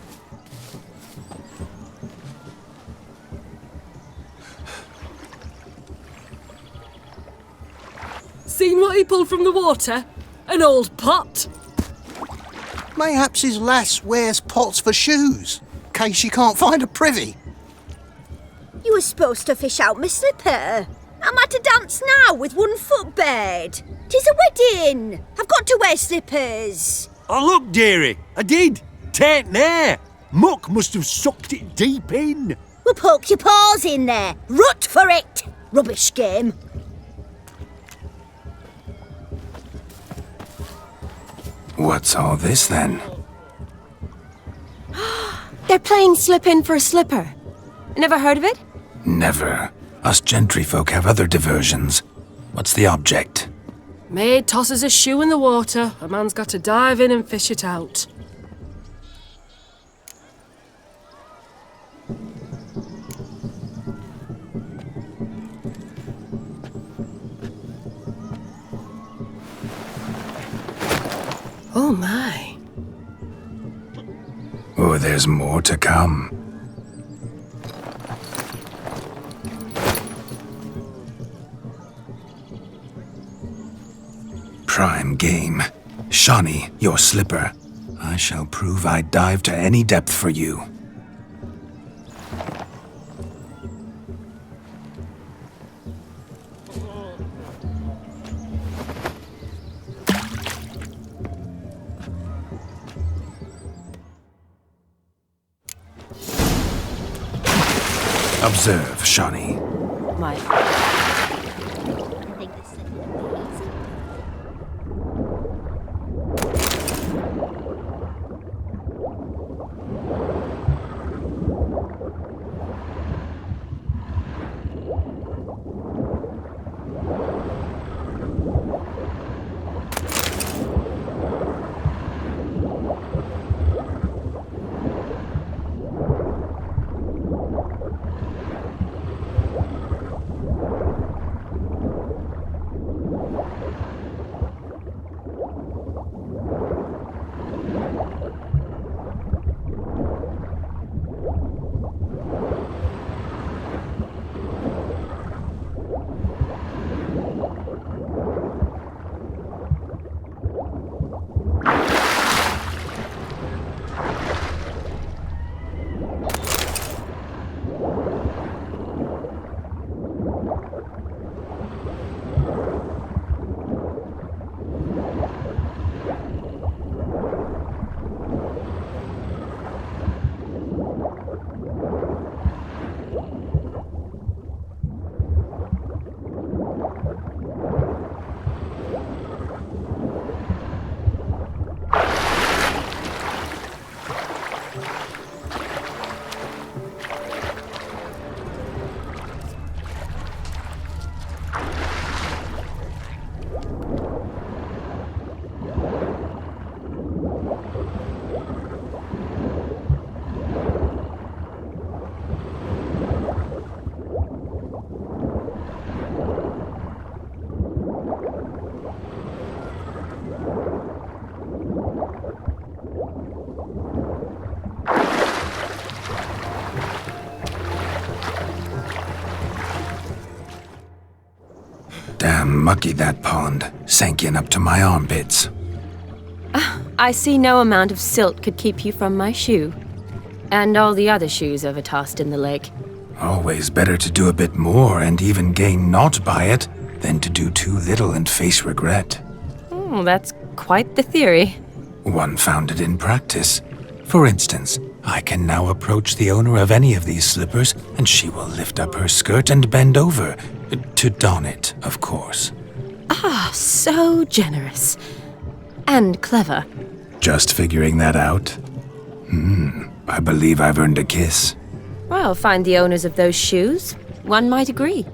Seen what he pulled from the water? An old pot. Mayhaps his lass wears pots for shoes, in case she can't find a privy. You were supposed to fish out my slipper. I'm at a dance now with one foot bared. 'Tis a wedding. I've got to wear slippers. Oh, look, dearie, I did. Tain't there. Muck must have sucked it deep in. Well, poke your paws in there. Rut for it. Rubbish game. What's all this then? They're playing slip in for a slipper. Never heard of it? Never. Us gentry folk have other diversions. What's the object? Maid tosses a shoe in the water. A man's got to dive in and fish it out. Oh my. Oh, there's more to come. Prime game. Shawnee, your slipper. I shall prove I'd dive to any depth for you. Observe, Shawnee. My... Damn mucky, that pond. Sank in up to my armpits. I see no amount of silt could keep you from my shoe. And all the other shoes overtossed in the lake. Always better to do a bit more and even gain naught by it than to do too little and face regret. Oh, that's quite the theory. One founded in practice. For instance, I can now approach the owner of any of these slippers, and she will lift up her skirt and bend over. To don it, of course. Ah, so generous. And clever. Just figuring that out? I believe I've earned a kiss. Well, find the owners of those shoes. One might agree.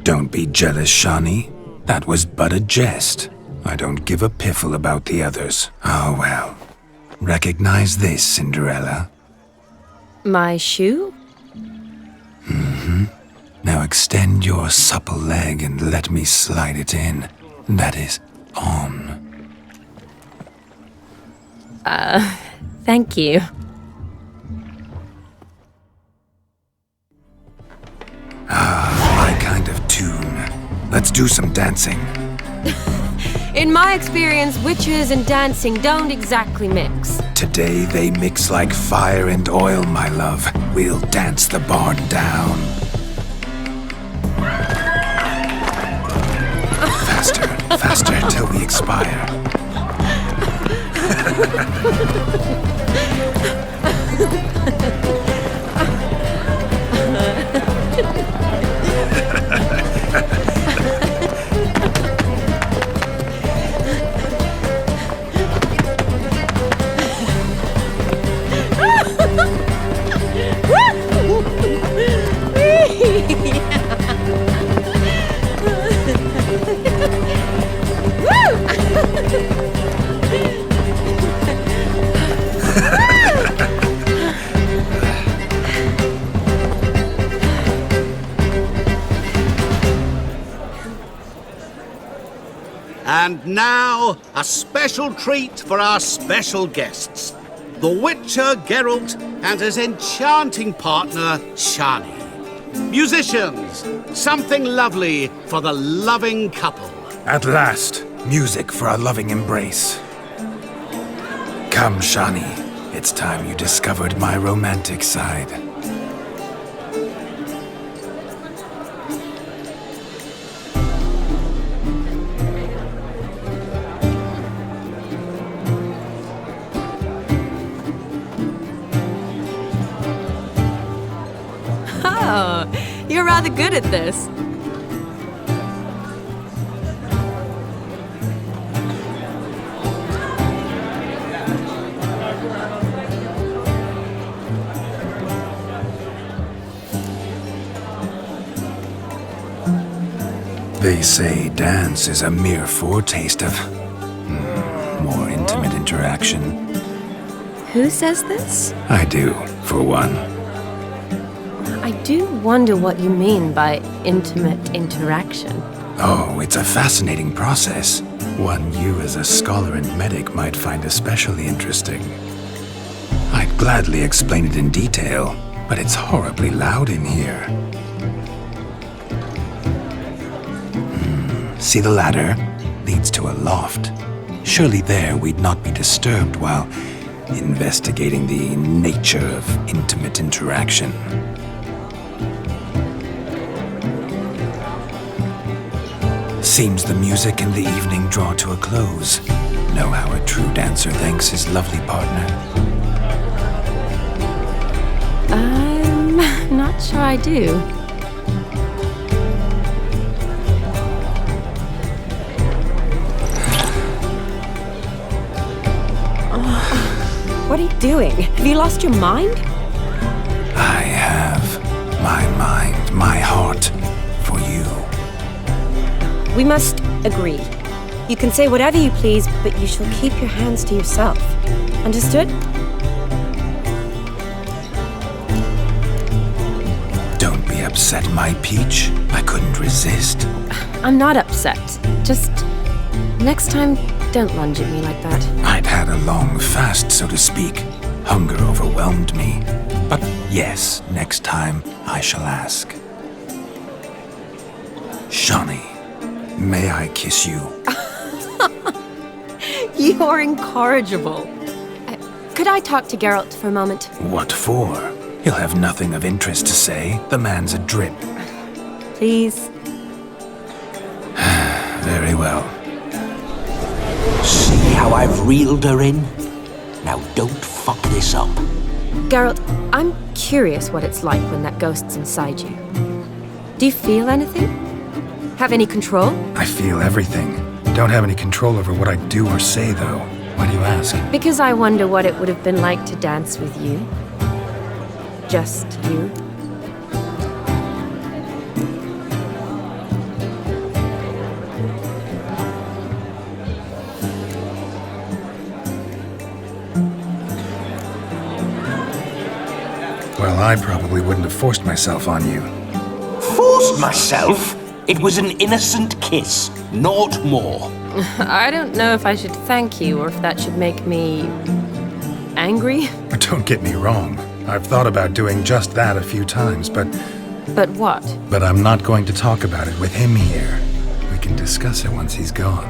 Don't be jealous, Shawnee. That was but a jest. I don't give a piffle about the others. Oh well. Recognize this, Cinderella? My shoe? Now extend your supple leg and let me slide it in. That is, on. Thank you. My kind of tune. Let's do some dancing. In my experience, witches and dancing don't exactly mix. Today they mix like fire and oil, my love. We'll dance the barn down. Faster, faster till we expire. And now, a special treat for our special guests. The Witcher Geralt and his enchanting partner, Shani. Musicians, something lovely for the loving couple. At last, music for a loving embrace. Come, Shani. It's time you discovered my romantic side. Oh, you're rather good at this. They say dance is a mere foretaste of more intimate interaction. Who says this? I do, for one. I do wonder what you mean by intimate interaction. Oh, it's a fascinating process. One you as a scholar and medic might find especially interesting. I'd gladly explain it in detail, but it's horribly loud in here. See the ladder? Leads to a loft. Surely there we'd not be disturbed while investigating the nature of intimate interaction. Seems the music and the evening draw to a close. Know how a true dancer thanks his lovely partner? I'm not sure I do. What are you doing? Have you lost your mind? I have my mind, my heart for you. We must agree. You can say whatever you please, but you shall keep your hands to yourself. Understood? Don't be upset, my peach. I couldn't resist. I'm not upset. Just next time, don't lunge at me like that. I'd had a long fast, so to speak. Hunger overwhelmed me. But yes, next time I shall ask. Shawnee, may I kiss you? You're incorrigible. Could I talk to Geralt for a moment? What for? He'll have nothing of interest to say. The man's adrip. Please. Very well. See how I've reeled her in? Now don't fuck this up. Geralt, I'm curious what it's like when that ghost's inside you. Do you feel anything? Have any control? I feel everything. Don't have any control over what I do or say, though. Why do you ask? Because I wonder what it would have been like to dance with you. Just you. Well, I probably wouldn't have forced myself on you. Forced myself? It was an innocent kiss, naught more. I don't know if I should thank you or if that should make me angry. Don't get me wrong. I've thought about doing just that a few times, but... But what? But I'm not going to talk about it with him here. We can discuss it once he's gone.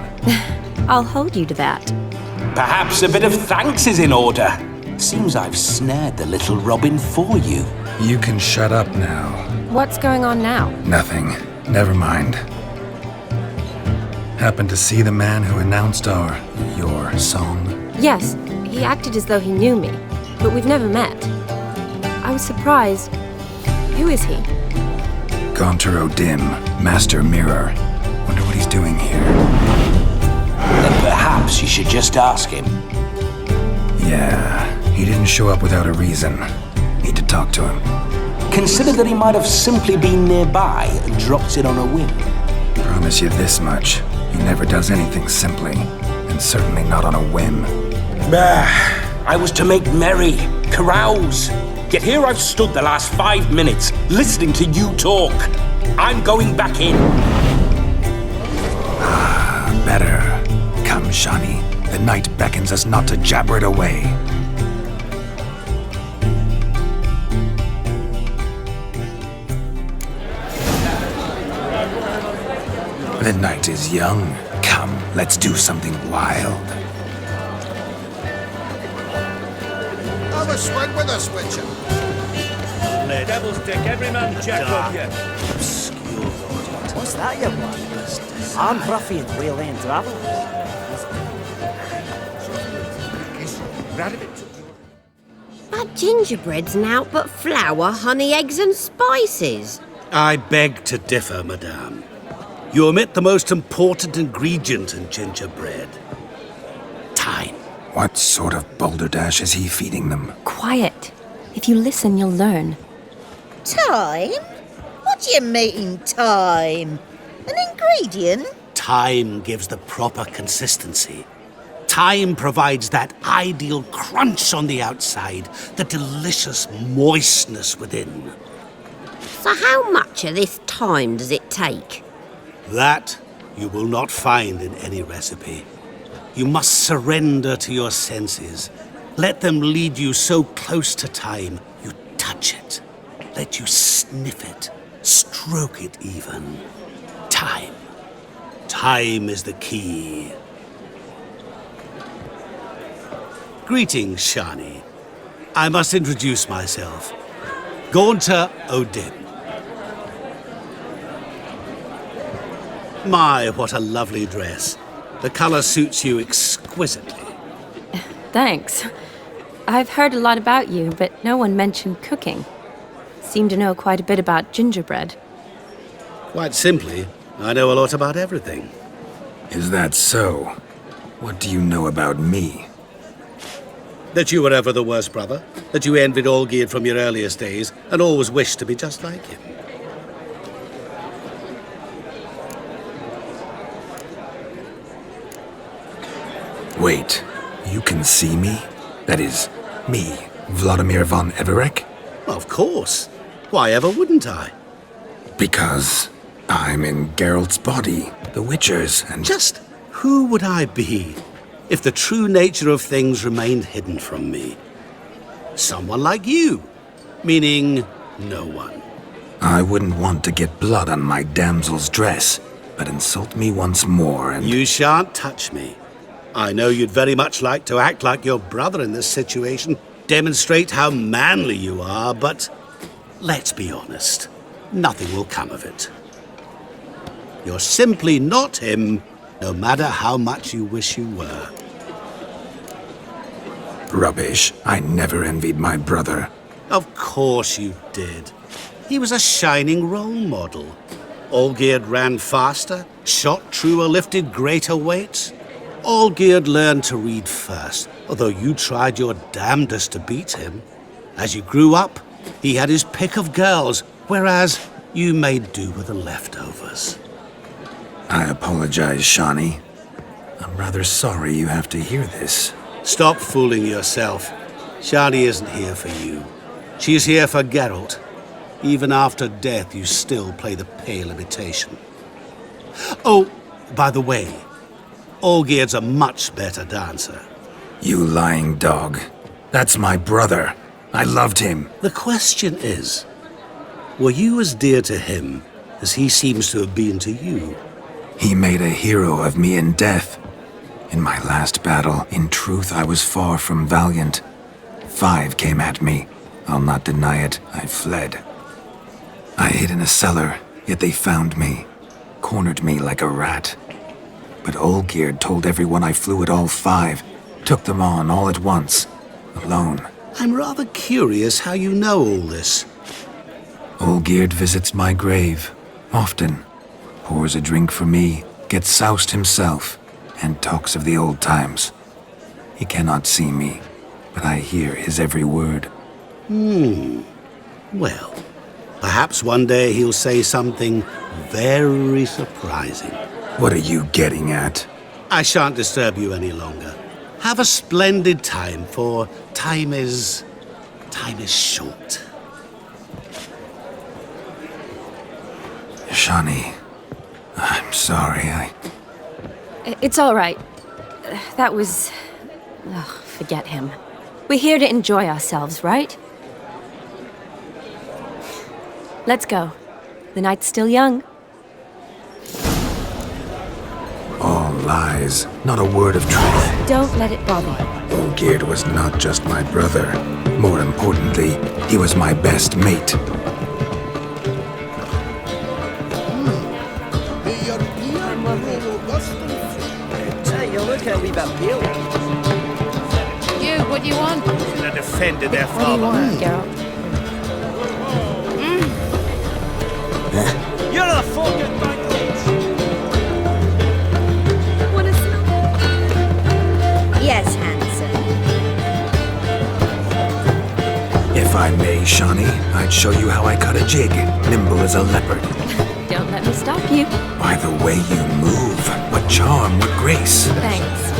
I'll hold you to that. Perhaps a bit of thanks is in order. Seems I've snared the little robin for you. You can shut up now. What's going on now? Nothing. Never mind. Happened to see the man who announced your song? Yes, he acted as though he knew me, but we've never met. I was surprised. Who is he? Gaunter O'Dim, Master Mirror. Wonder what he's doing here. Then perhaps you should just ask him. Yeah, he didn't show up without a reason. Need to talk to him. Consider that he might have simply been nearby and dropped it on a whim. Promise you this much. He never does anything simply, and certainly not on a whim. I was to make merry, carouse. Yet here I've stood the last 5 minutes, listening to you talk. I'm going back in. Better. Come, Shawnee. The night beckons us not to jabber it away. The night is young. Come, let's do something wild. Have a swig with us, Witcher. Play devil's dick, every man jack of you. What's that you want? I'm Ruffy and Wayland Travel. That gingerbread's naught but flour, honey, eggs and spices. I beg to differ, madame. You omit the most important ingredient in gingerbread. Time. What sort of balderdash is he feeding them? Quiet. If you listen, you'll learn. Time? What do you mean, time? An ingredient? Time gives the proper consistency. Time provides that ideal crunch on the outside, the delicious moistness within. So how much of this time does it take? That you will not find in any recipe. You must surrender to your senses. Let them lead you so close to time, you touch it. Let you sniff it, stroke it even. Time. Time is the key. Greetings, Shani. I must introduce myself. Gaunter Odin. My, what a lovely dress. The color suits you exquisitely. Thanks. I've heard a lot about you, but no one mentioned cooking. Seem to know quite a bit about gingerbread. Quite simply, I know a lot about everything. Is that so? What do you know about me? That you were ever the worst brother, that you envied Olgierd from your earliest days, and always wished to be just like him. Wait, you can see me? That is, me, Vlodimir von Everec? Of course. Why ever wouldn't I? Because I'm in Geralt's body, the Witcher's, and... Just who would I be if the true nature of things remained hidden from me? Someone like you, meaning no one. I wouldn't want to get blood on my damsel's dress, but insult me once more and... You shan't touch me. I know you'd very much like to act like your brother in this situation, demonstrate how manly you are, but let's be honest, nothing will come of it. You're simply not him, no matter how much you wish you were. Rubbish. I never envied my brother. Of course you did. He was a shining role model. Olgierd ran faster, shot truer, lifted greater weights. Olgierd learned to read first, although you tried your damnedest to beat him. As you grew up, he had his pick of girls, whereas you made do with the leftovers. I apologize, Shani. I'm rather sorry you have to hear this. Stop fooling yourself. Shani isn't here for you. She's here for Geralt. Even after death, you still play the pale imitation. Oh, by the way, Olgierd's a much better dancer. You lying dog. That's my brother. I loved him. The question is, were you as dear to him as he seems to have been to you? He made a hero of me in death. In my last battle, in truth, I was far from valiant. 5 came at me. I'll not deny it, I fled. I hid in a cellar, yet they found me, cornered me like a rat. But Olgierd told everyone I flew at all 5, took them on all at once, alone. I'm rather curious how you know all this. Olgierd visits my grave, often. Pours a drink for me, gets soused himself, and talks of the old times. He cannot see me, but I hear his every word. Well, perhaps one day he'll say something very surprising. What are you getting at? I shan't disturb you any longer. Have a splendid time, for time is short. Shani, I'm sorry, It's all right. That was... forget him. We're here to enjoy ourselves, right? Let's go. The night's still young. All lies, not a word of truth. Don't let it bother you. Olgierd was not just my brother. More importantly, he was my best mate. Hey, you look a wee bit pale. You, what do you want? That offended their What do you father. want, Geralt? You're the fucking bankers! Want a smoke? Yes, handsome. If I may, Shani, I'd show you how I cut a jig, nimble as a leopard. Don't let me stop you. By the way you move, what charm, what grace. Thanks.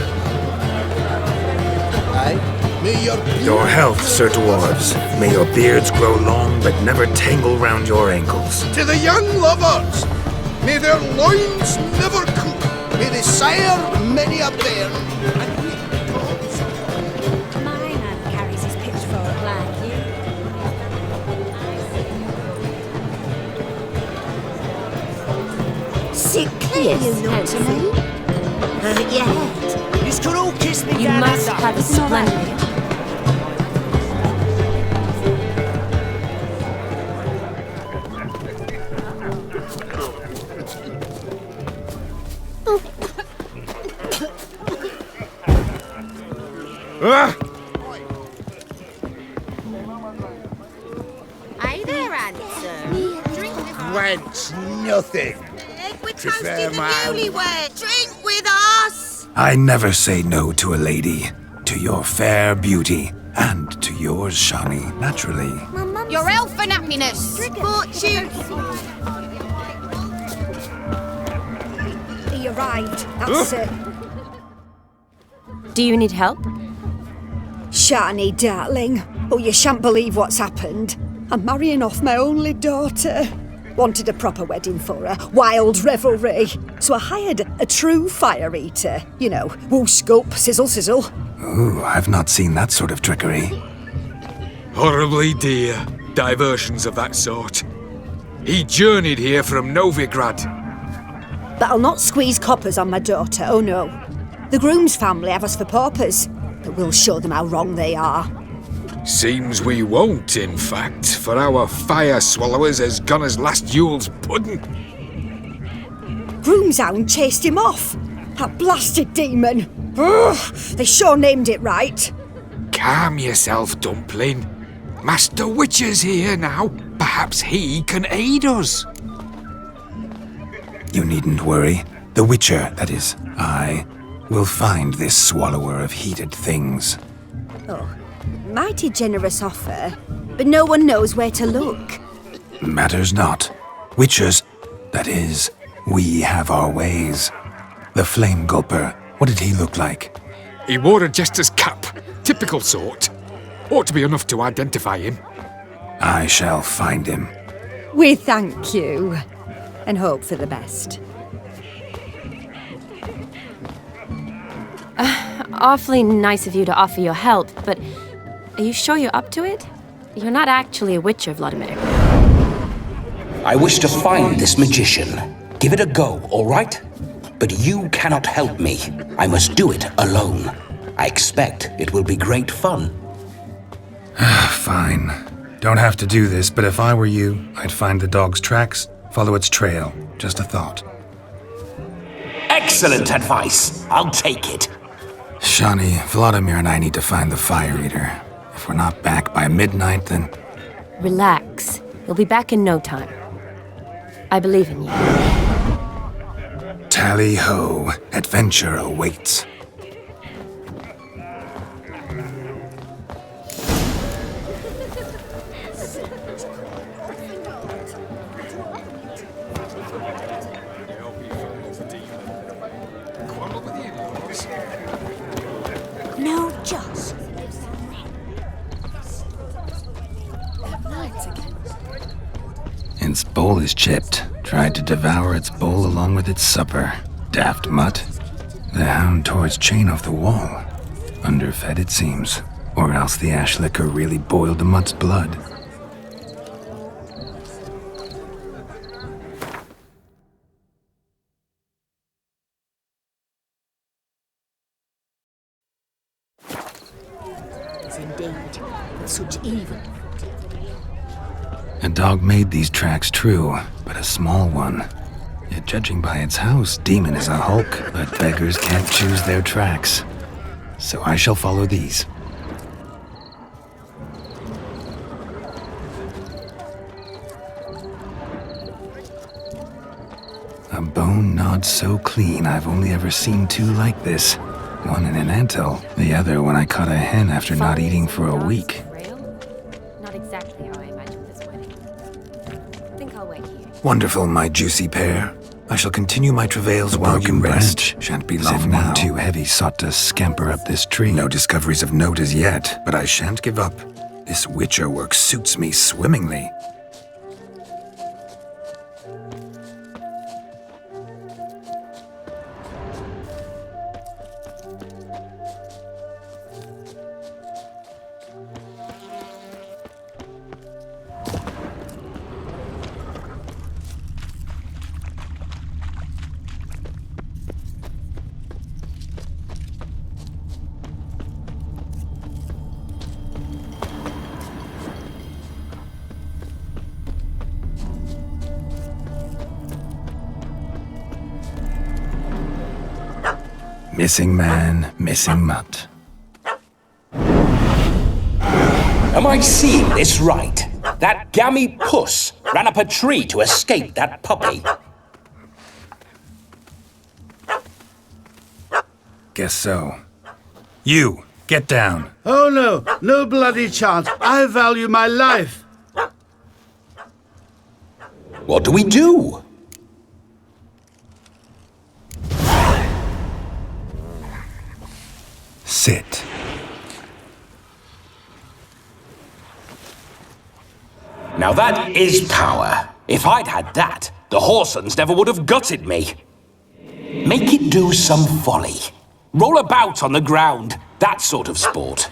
Your health, Sir Dwarves. May your beards grow long, but never tangle round your ankles. To the young lovers, may their loins never cook. May they sire many a bairn. My man carries his pitchfork like you. Sit clear, you naughty me. Yeah. You could all kiss me You down must under. have a splendid. Hey there, handsome. Drink with us. Went nothing. We're Prefer toasting the my- newlywed. Drink with us. I never say no to a lady. To your fair beauty. And to yours, Shani, naturally. Your elfin happiness. Fortune. He arrived, that's it. Do you need help? Shani, darling. Oh, you shan't believe what's happened. I'm marrying off my only daughter. Wanted a proper wedding for her, wild revelry. So I hired a true fire eater. You know, whoosh, gulp, sizzle, sizzle. Ooh, I've not seen that sort of trickery. Horribly dear diversions of that sort. He journeyed here from Novigrad. But I'll not squeeze coppers on my daughter, oh no. The groom's family have us for paupers, but we'll show them how wrong they are. Seems we won't, in fact, for our fire swallowers has gone as last Yule's pudding. Groom's hound chased him off. That blasted demon. Ugh, they sure named it right. Calm yourself, Dumpling. Master Witcher's here now. Perhaps he can aid us. You needn't worry. The Witcher, that is, I, will find this swallower of heated things. Oh, mighty generous offer, but no one knows where to look. Matters not. Witchers, that is, we have our ways. The Flame Gulper, what did he look like? He wore a jester's cap. Typical sort. Ought to be enough to identify him. I shall find him. We thank you, and hope for the best. Awfully nice of you to offer your help, but are you sure you're up to it? You're not actually a witcher, Vlodimir. I wish to find this magician. Give it a go, all right? But you cannot help me. I must do it alone. I expect it will be great fun. Fine. Don't have to do this, but if I were you, I'd find the dog's tracks, follow its trail. Just a thought. Excellent advice. I'll take it. Shani, Vlodimir and I need to find the fire eater. If we're not back by midnight, then... Relax. You'll be back in no time. I believe in you. Tally-ho, adventure awaits. No, just. Its bowl is chipped. Tried to devour its bowl along with its supper. Daft mutt. The hound tore its chain off the wall. Underfed, it seems. Or else the ash liquor really boiled the mutt's blood. Indeed, with such evil. A dog made these tracks true, but a small one. Yet judging by its house, Demon is a hulk, but beggars can't choose their tracks. So I shall follow these. A bone gnawed so clean I've only ever seen two like this. One in an anthill, the other when I caught a hen after not eating for a week. Not exactly how I imagined this wedding. Think I'll wait here. Wonderful, my juicy pair. I shall continue my travails while you rest. Shan't be long now. One too heavy sought to scamper up this tree. No discoveries of note as yet, but I shan't give up. This witcher work suits me swimmingly. Missing man, missing mutt. Am I seeing this right? That gammy puss ran up a tree to escape that puppy. Guess so. You, get down. Oh no, no bloody chance. I value my life. What do we do? Sit. Now that is power. If I'd had that, the Horsons never would have gutted me. Make it do some folly. Roll about on the ground, that sort of sport.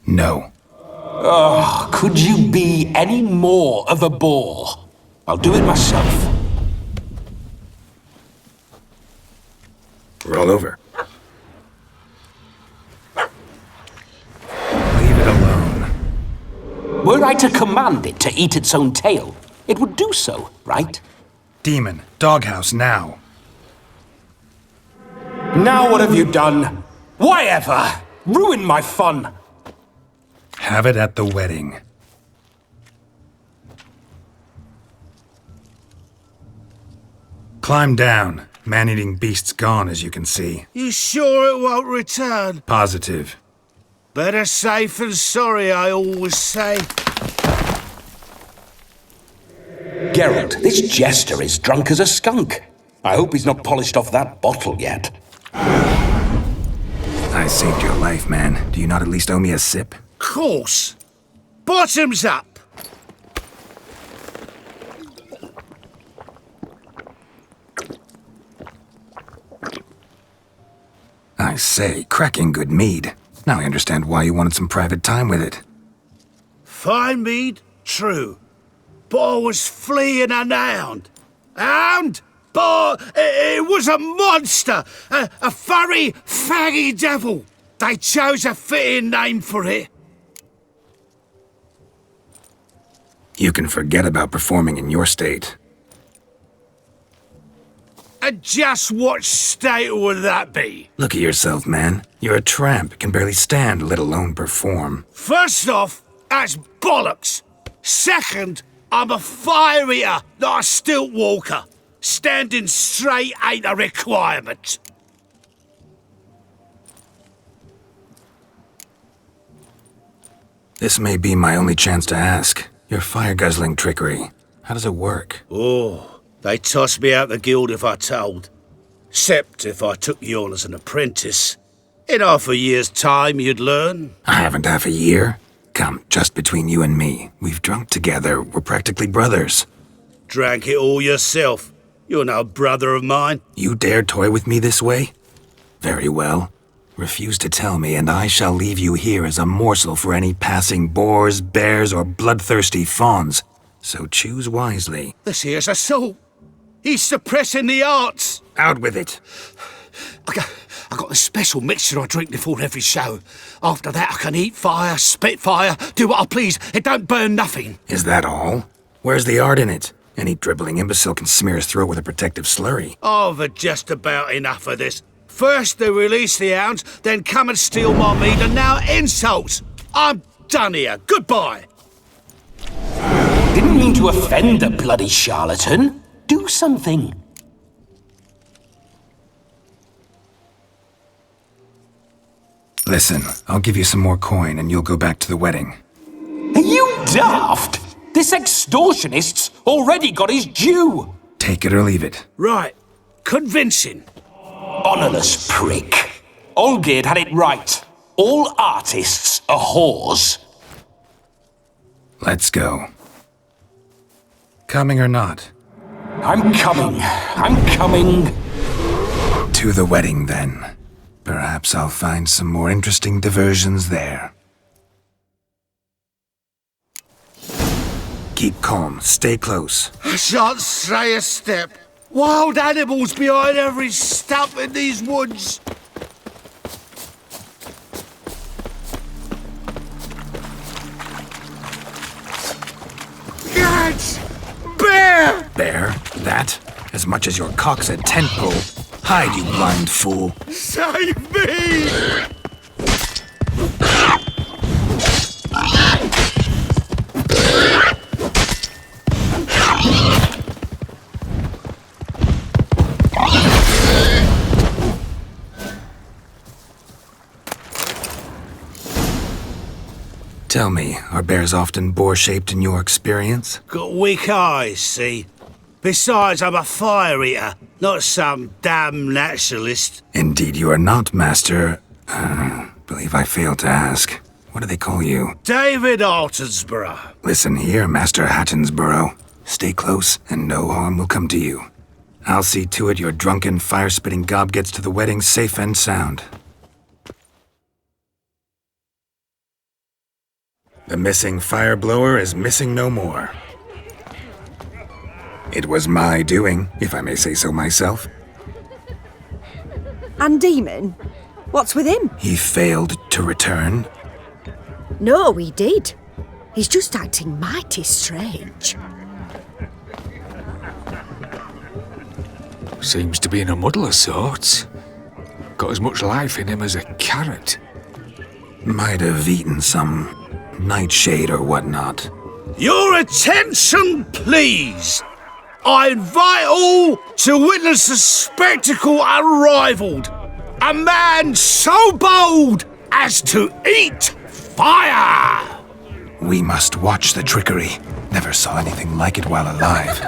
No. Oh, could you be any more of a bore? I'll do it myself. Roll over. Leave it alone. Were I to command it to eat its own tail, it would do so, right? Demon, doghouse now. Now what have you done? Why ever? Ruin my fun. Have it at the wedding. Climb down. Man-eating beast's gone, as you can see. You sure it won't return? Positive. Better safe than sorry, I always say. Geralt, this jester is drunk as a skunk. I hope he's not polished off that bottle yet. I saved your life, man. Do you not at least owe me a sip? Course. Bottoms up. I say, cracking good mead. Now I understand why you wanted some private time with it. Fine mead, true. But I was fleeing an hound. Hound? But it was a monster! A furry, faggy devil! They chose a fitting name for it. You can forget about performing in your state. And just what state would that be? Look at yourself, man. You're a tramp, can barely stand, let alone perform. First off, that's bollocks. Second, I'm a fire eater, not a stilt walker. Standing straight ain't a requirement. This may be my only chance to ask. Your fire-guzzling trickery, how does it work? Oh, they tossed me out the guild if I told. Except if I took you on as an apprentice. In half a year's time, you'd learn. I haven't half a year. Come, just between you and me. We've drunk together. We're practically brothers. Drank it all yourself. You're no brother of mine. You dare toy with me this way? Very well. Refuse to tell me, and I shall leave you here as a morsel for any passing boars, bears, or bloodthirsty fawns. So choose wisely. This here's assault. He's suppressing the arts. Out with it. I got a special mixture I drink before every show. After that, I can eat fire, spit fire, do what I please. It don't burn nothing. Is that all? Where's the art in it? Any dribbling imbecile can smear his throat with a protective slurry. I've had just about enough of this. First they release the hounds, then come and steal my meat, and now insults. I'm done here. Goodbye. Didn't mean to offend the bloody charlatan. Do something. Listen, I'll give you some more coin and you'll go back to the wedding. Are you daft? This extortionist's already got his due. Take it or leave it. Right. Convincing. Honourless prick. Olgierd had it right. All artists are whores. Let's go. Coming or not? I'm coming. I'm coming. To the wedding, then. Perhaps I'll find some more interesting diversions there. Keep calm. Stay close. I shan't stray a step. Wild animals behind every stump in these woods. Gads! Bear! Bear? That? As much as your cock's a tent pole. Hide, you blind fool. Save me! Tell me, are bears often boar-shaped in your experience? Got weak eyes, see? Besides, I'm a fire eater, not some damn naturalist. Indeed you are not, Master... believe I failed to ask. What do they call you? David Altonsborough. Listen here, Master Hattonsborough. Stay close, and no harm will come to you. I'll see to it your drunken, fire-spitting gob gets to the wedding safe and sound. The missing fire blower is missing no more. It was my doing, if I may say so myself. And Demon? What's with him? He failed to return. No, he did. He's just acting mighty strange. Seems to be in a muddle of sorts. Got as much life in him as a carrot. Might have eaten some nightshade or whatnot. Your attention, please! I invite all to witness a spectacle unrivaled. A man so bold as to eat fire! We must watch the trickery. Never saw anything like it while alive.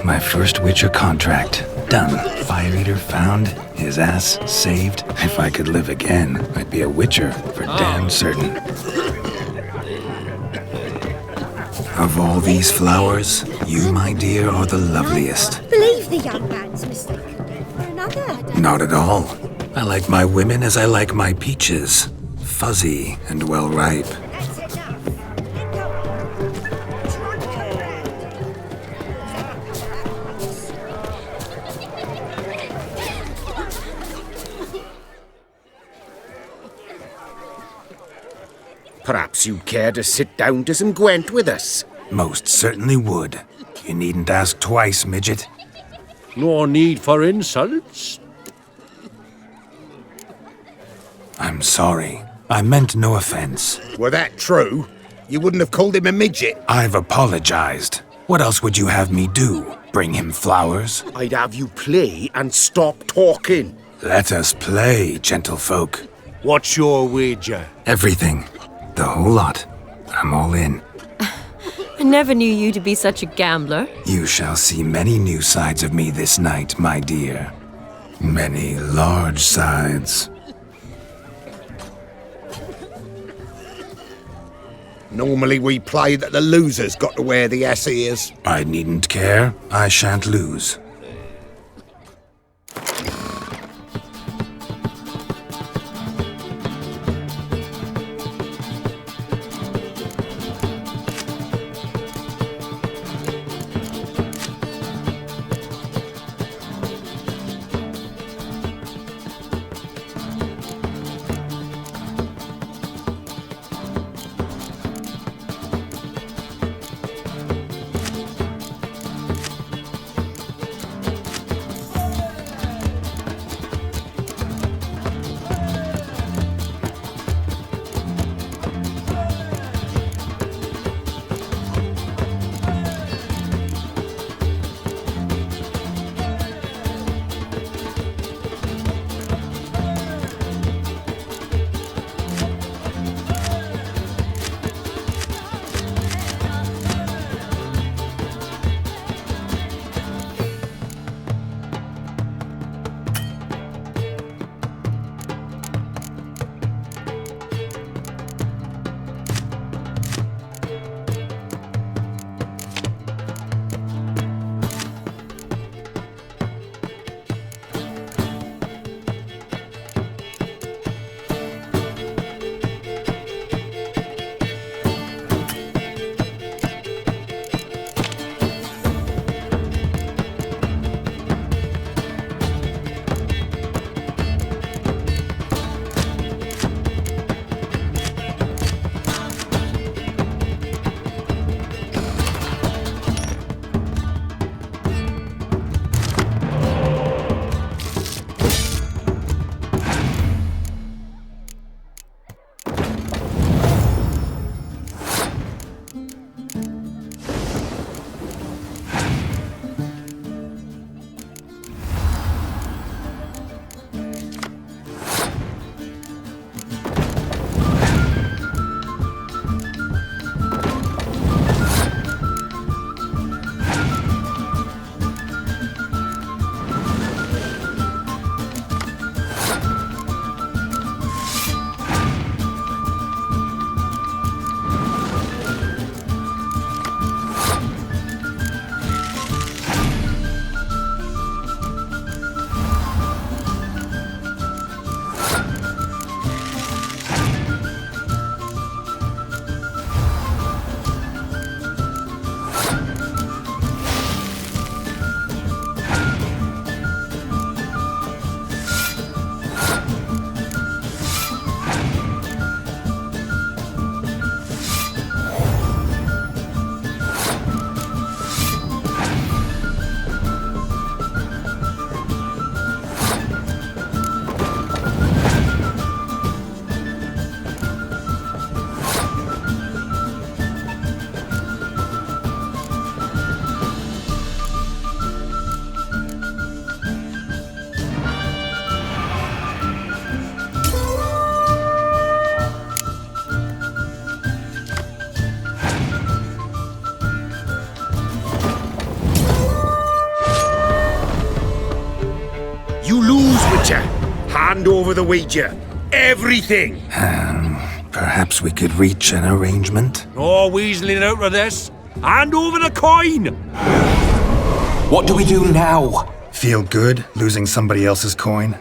My first Witcher contract. Done. Fire Eater found. His ass saved. If I could live again, I'd be a Witcher for damn certain. Of all these flowers, you, my dear, are the loveliest. Believe the young man's mistaken for another. Not at all. I like my women as I like my peaches. Fuzzy and well ripe. Perhaps you'd care to sit down to some Gwent with us? Most certainly would. You needn't ask twice, midget. No need for insults. I'm sorry. I meant no offense. Were that true, you wouldn't have called him a midget. I've apologized. What else would you have me do? Bring him flowers? I'd have you play and stop talking. Let us play, gentlefolk. What's your wager? Everything. The whole lot. I'm all in. I never knew you to be such a gambler. You shall see many new sides of me this night, my dear. Many large sides. Normally we play that the loser's got to wear the ass ears. I needn't care. I shan't lose. Hand over the wager. Everything. Perhaps we could reach an arrangement? No weaseling out of this. Hand over the coin. What do we do now? Feel good losing somebody else's coin?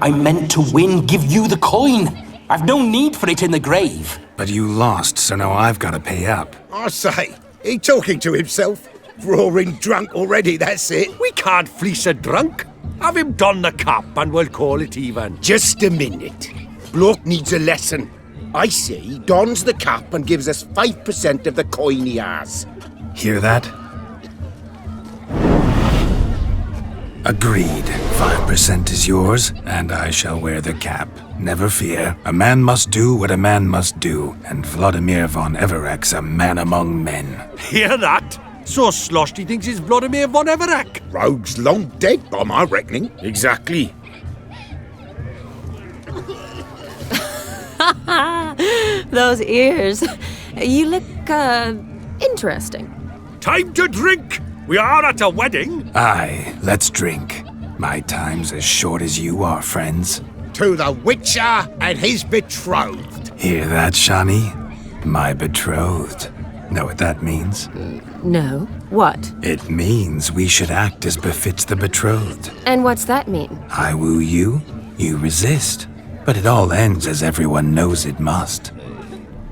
I meant to win, give you the coin. I've no need for it in the grave. But you lost, so now I've got to pay up. I say, he talking to himself. Roaring drunk already, that's it. We can't fleece a drunk. Have him don the cap and we'll call it even. Just a minute. Bloke needs a lesson. I say he dons the cap and gives us 5% of the coin he has. Hear that? Agreed. 5% is yours, and I shall wear the cap. Never fear. A man must do what a man must do, and Vlodimir von Everec's a man among men. Hear that? So sloshed he thinks he's Vlodimir von Everec. Rogue's long dead, by my reckoning. Exactly. Those ears. You look, interesting. Time to drink! We are at a wedding. Aye, let's drink. My time's as short as you are, friends. To the Witcher and his betrothed. Hear that, Shani? My betrothed. Know what that means? No. What? It means we should act as befits the betrothed. And what's that mean? I woo you, you resist. But it all ends as everyone knows it must.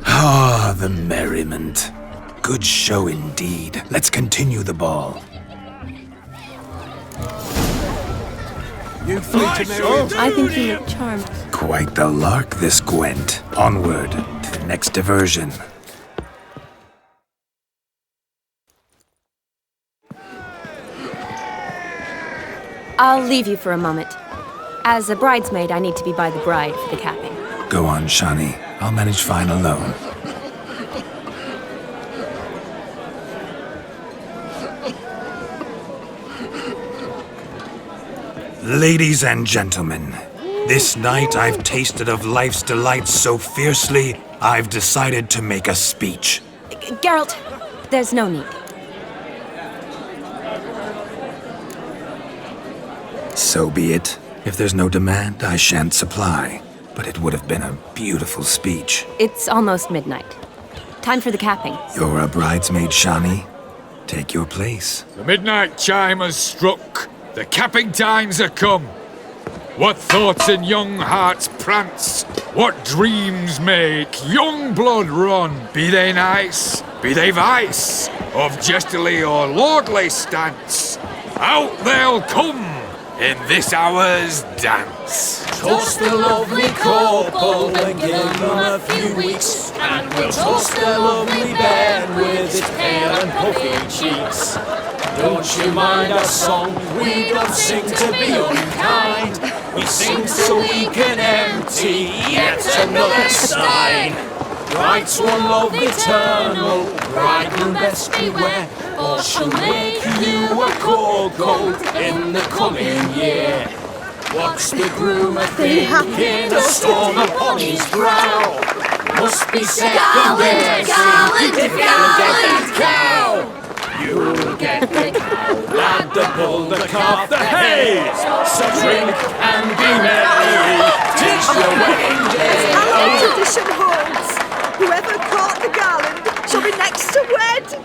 Ah, the merriment. Good show indeed. Let's continue the ball. You think to marry I think you look charmed. Quite the lark, this Gwent. Onward to the next diversion. I'll leave you for a moment. As a bridesmaid, I need to be by the bride for the capping. Go on, Shani. I'll manage fine alone. Ladies and gentlemen, this night I've tasted of life's delights so fiercely, I've decided to make a speech. Geralt, there's no need. So be it. If there's no demand, I shan't supply. But it would have been a beautiful speech. It's almost midnight. Time for the capping. You're a bridesmaid, Shani. Take your place. The midnight chime has struck. The capping times are come. What thoughts in young hearts prance? What dreams make young blood run? Be they nice, be they vice, of jestily or lordly stance, out they'll come in this hour's dance. Toast the lovely couple and give them a few weeks, and we'll toast the lovely bed with its pale and puffy cheeks. Don't you mind our song? We don't sing to be unkind. We sing so we can empty yet another stein. Bride's one love eternal, bridegroom best beware, or she'll make you a cold in the coming year. What's the groom a-thinking, a storm upon his brow? Must be second guessing if you get the cow. You'll get the cow, lad, the bull, the calf, the hay. So drink and be merry, 'tis your wedding day. As the tradition holds, whoever caught the garland shall be next to wed.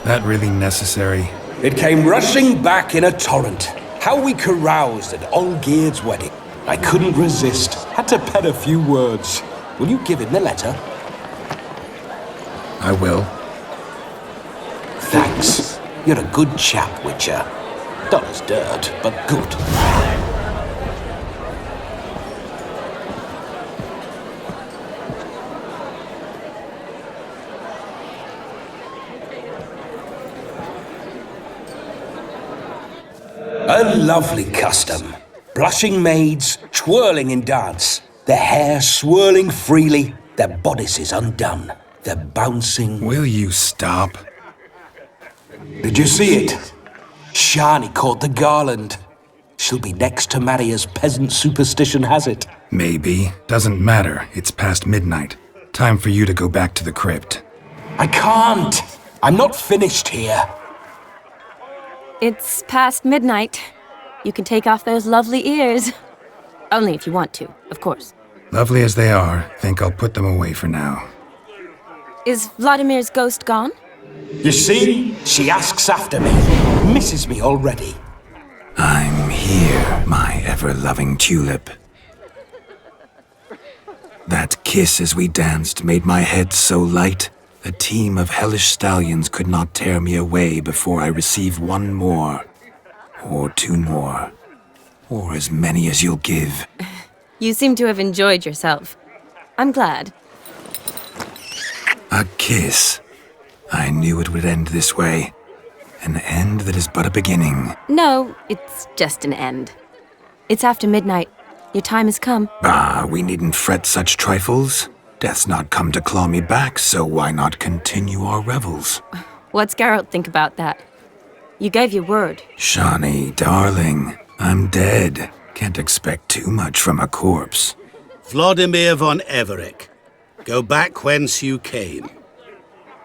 That really necessary? It came rushing back in a torrent. How we caroused at Olgierd's wedding. I couldn't resist. Had to pen a few words. Will you give him the letter? I will. Thanks. You're a good chap, Witcher. Dull as dirt, but good. A lovely custom. Blushing maids, twirling in dance, their hair swirling freely, their bodices undone, their bouncing... Will you stop? Did you see it? Shani caught the garland. She'll be next to marry as peasant superstition has it. Maybe. Doesn't matter. It's past midnight. Time for you to go back to the crypt. I can't. I'm not finished here. It's past midnight. You can take off those lovely ears. Only if you want to, of course. Lovely as they are, think I'll put them away for now. Is Vlodimir's ghost gone? You see? She asks after me. Misses me already. I'm here, my ever-loving tulip. That kiss as we danced made my head so light, a team of hellish stallions could not tear me away before I receive one more. Or two more. Or as many as you'll give. You seem to have enjoyed yourself. I'm glad. A kiss. I knew it would end this way. An end that is but a beginning. No, it's just an end. It's after midnight. Your time has come. Ah, we needn't fret such trifles. Death's not come to claw me back, so why not continue our revels? What's Geralt think about that? You gave your word. Shawnee, darling, I'm dead. Can't expect too much from a corpse. Vlodimir von Everec, go back whence you came.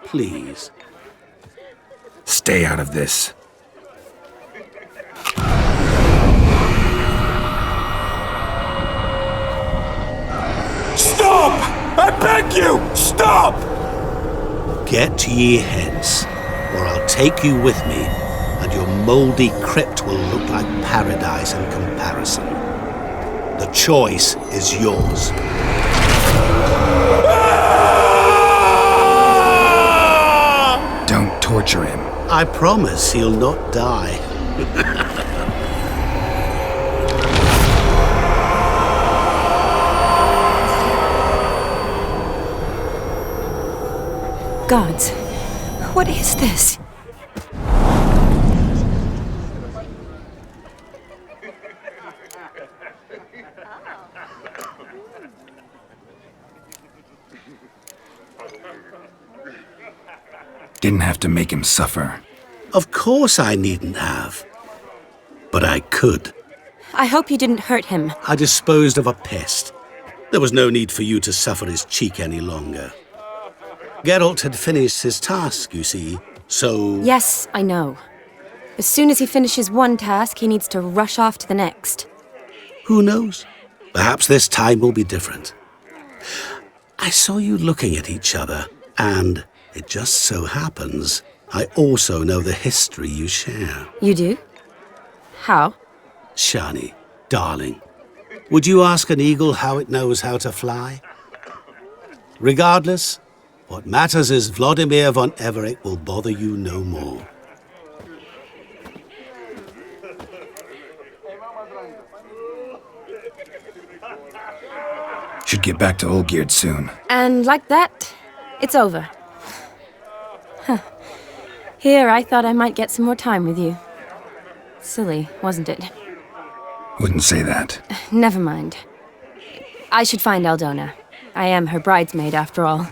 Please. Stay out of this. Stop! I beg you! Stop! Get ye hence, or I'll take you with me, and your mouldy crypt will look like paradise in comparison. The choice is yours. Don't torture him. I promise he'll not die. Gods, what is this? Didn't have to make him suffer. Of course I needn't have. But I could. I hope you didn't hurt him. I disposed of a pest. There was no need for you to suffer his cheek any longer. Geralt had finished his task, you see, so... Yes, I know. As soon as he finishes one task, he needs to rush off to the next. Who knows? Perhaps this time will be different. I saw you looking at each other, and it just so happens I also know the history you share. You do? How? Shani, darling, would you ask an eagle how it knows how to fly? Regardless, what matters is Vlodimir von Everec will bother you no more. Should get back to Olgierd soon. And like that, it's over. Huh. Here, I thought I might get some more time with you. Silly, wasn't it? Wouldn't say that. Never mind. I should find Aldona. I am her bridesmaid, after all.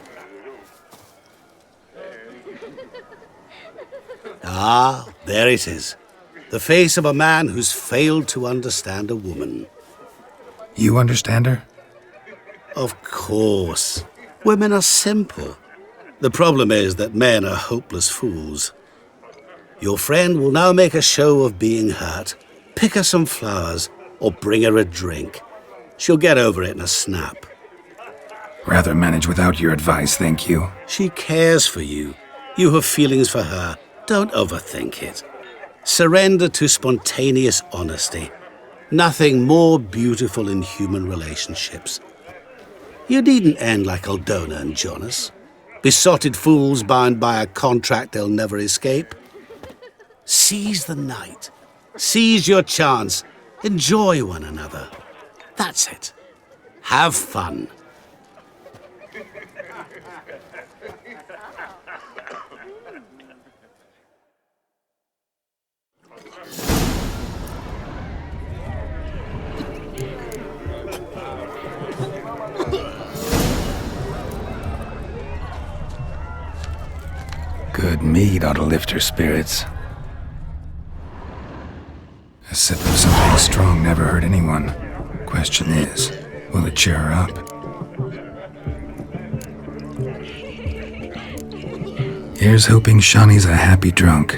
Ah, there it is. The face of a man who's failed to understand a woman. You understand her? Of course. Women are simple. The problem is that men are hopeless fools. Your friend will now make a show of being hurt, pick her some flowers, or bring her a drink. She'll get over it in a snap. Rather manage without your advice, thank you. She cares for you. You have feelings for her. Don't overthink it. Surrender to spontaneous honesty. Nothing more beautiful in human relationships. You needn't end like Aldona and Jonas. Besotted fools bound by a contract they'll never escape. Seize the night. Seize your chance. Enjoy one another. That's it. Have fun. Good mead ought to lift her spirits. A sip of something strong never hurt anyone. Question is, will it cheer her up? Here's hoping Shani's a happy drunk.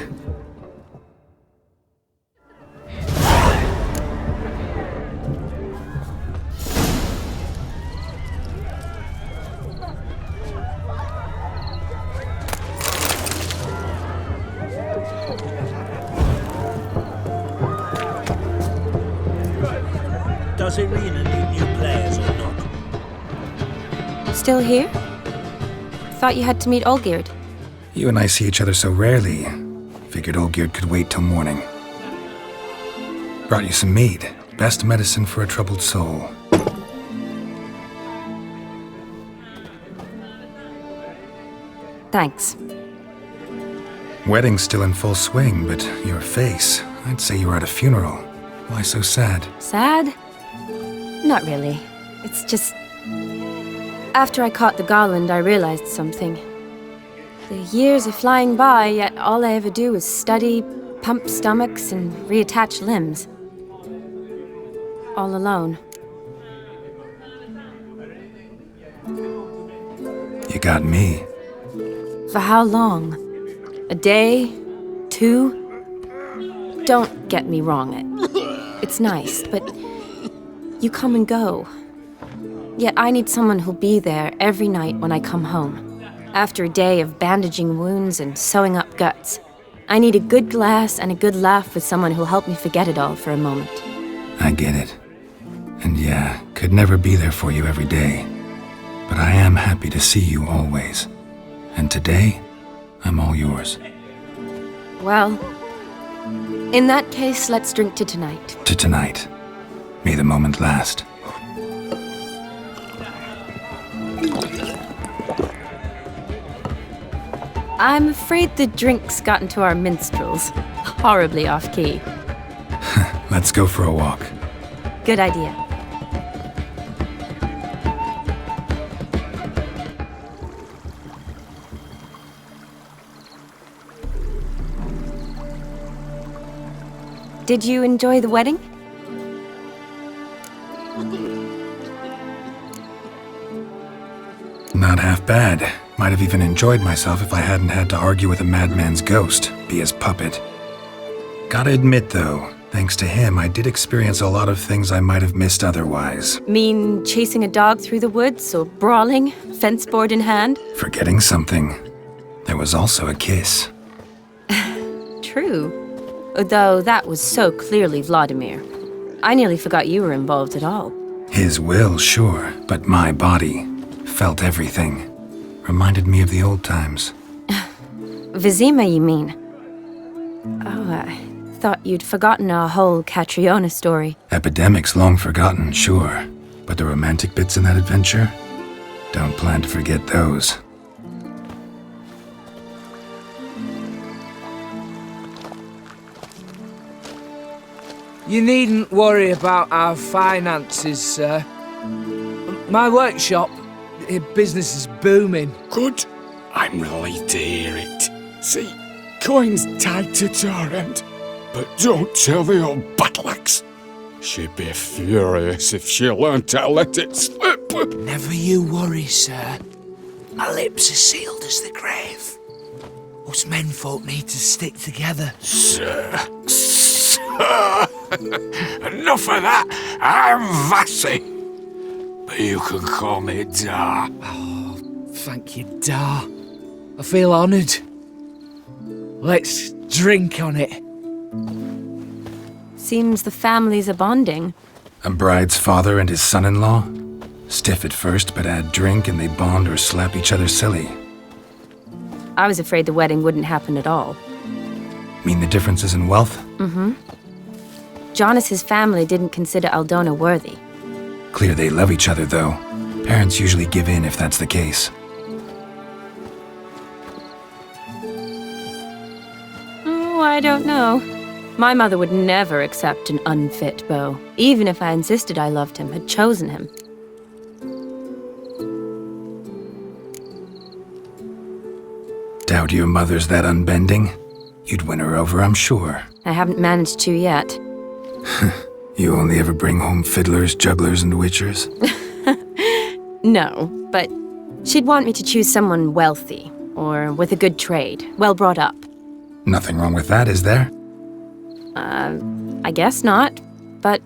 Does Irina need new players or not? Still here? Thought you had to meet Olgierd. You and I see each other so rarely. Figured Olgierd could wait till morning. Brought you some mead. Best medicine for a troubled soul. Thanks. Wedding's still in full swing, but your face, I'd say you were at a funeral. Why so sad? Sad? Not really. It's just... After I caught the garland, I realized something. The years are flying by, yet all I ever do is study, pump stomachs, and reattach limbs. All alone. You got me. For how long? A day? 2? Don't get me wrong, it's nice, but you come and go. Yet I need someone who'll be there every night when I come home. After a day of bandaging wounds and sewing up guts, I need a good glass and a good laugh with someone who'll help me forget it all for a moment. I get it. And yeah, could never be there for you every day. But I am happy to see you always. And today, I'm all yours. Well, in that case, let's drink to tonight. To tonight. May the moment last. I'm afraid the drinks got into our minstrels. Horribly off-key. Let's go for a walk. Good idea. Did you enjoy the wedding? Not half bad. Might have even enjoyed myself if I hadn't had to argue with a madman's ghost, be his puppet. Gotta admit though, thanks to him, I did experience a lot of things I might have missed otherwise. Mean chasing a dog through the woods or brawling, fence board in hand? Forgetting something. There was also a kiss. True. Though that was so clearly Vlodimir. I nearly forgot you were involved at all. His will, sure, but my body felt everything. Reminded me of the old times. Vizima, you mean? Oh, I thought you'd forgotten our whole Catriona story. Epidemics long forgotten, sure. But the romantic bits in that adventure? Don't plan to forget those. You needn't worry about our finances, sir. My workshop, business is booming. Good. I'm relieved to hear it. See, coin's tied to Torrent. But don't tell the old battleaxe. She'd be furious if she learned to let it slip. Never you worry, sir. My lips are sealed as the grave. Us menfolk need to stick together. Sir. Enough of that. I'm Vassy. But you can call me Dar. Oh, thank you, Dar. I feel honoured. Let's drink on it. Seems the families are bonding. A bride's father and his son-in-law? Stiff at first, but add drink and they bond or slap each other silly. I was afraid the wedding wouldn't happen at all. Mean the differences in wealth? Mm-hmm. Jonas's family didn't consider Aldona worthy. Clear they love each other, though. Parents usually give in if that's the case. Oh, I don't know. My mother would never accept an unfit beau, even if I insisted I loved him, had chosen him. Doubt your mother's that unbending? You'd win her over, I'm sure. I haven't managed to yet. You only ever bring home fiddlers, jugglers, and witchers? No, but she'd want me to choose someone wealthy, or with a good trade, well brought up. Nothing wrong with that, is there? I guess not, but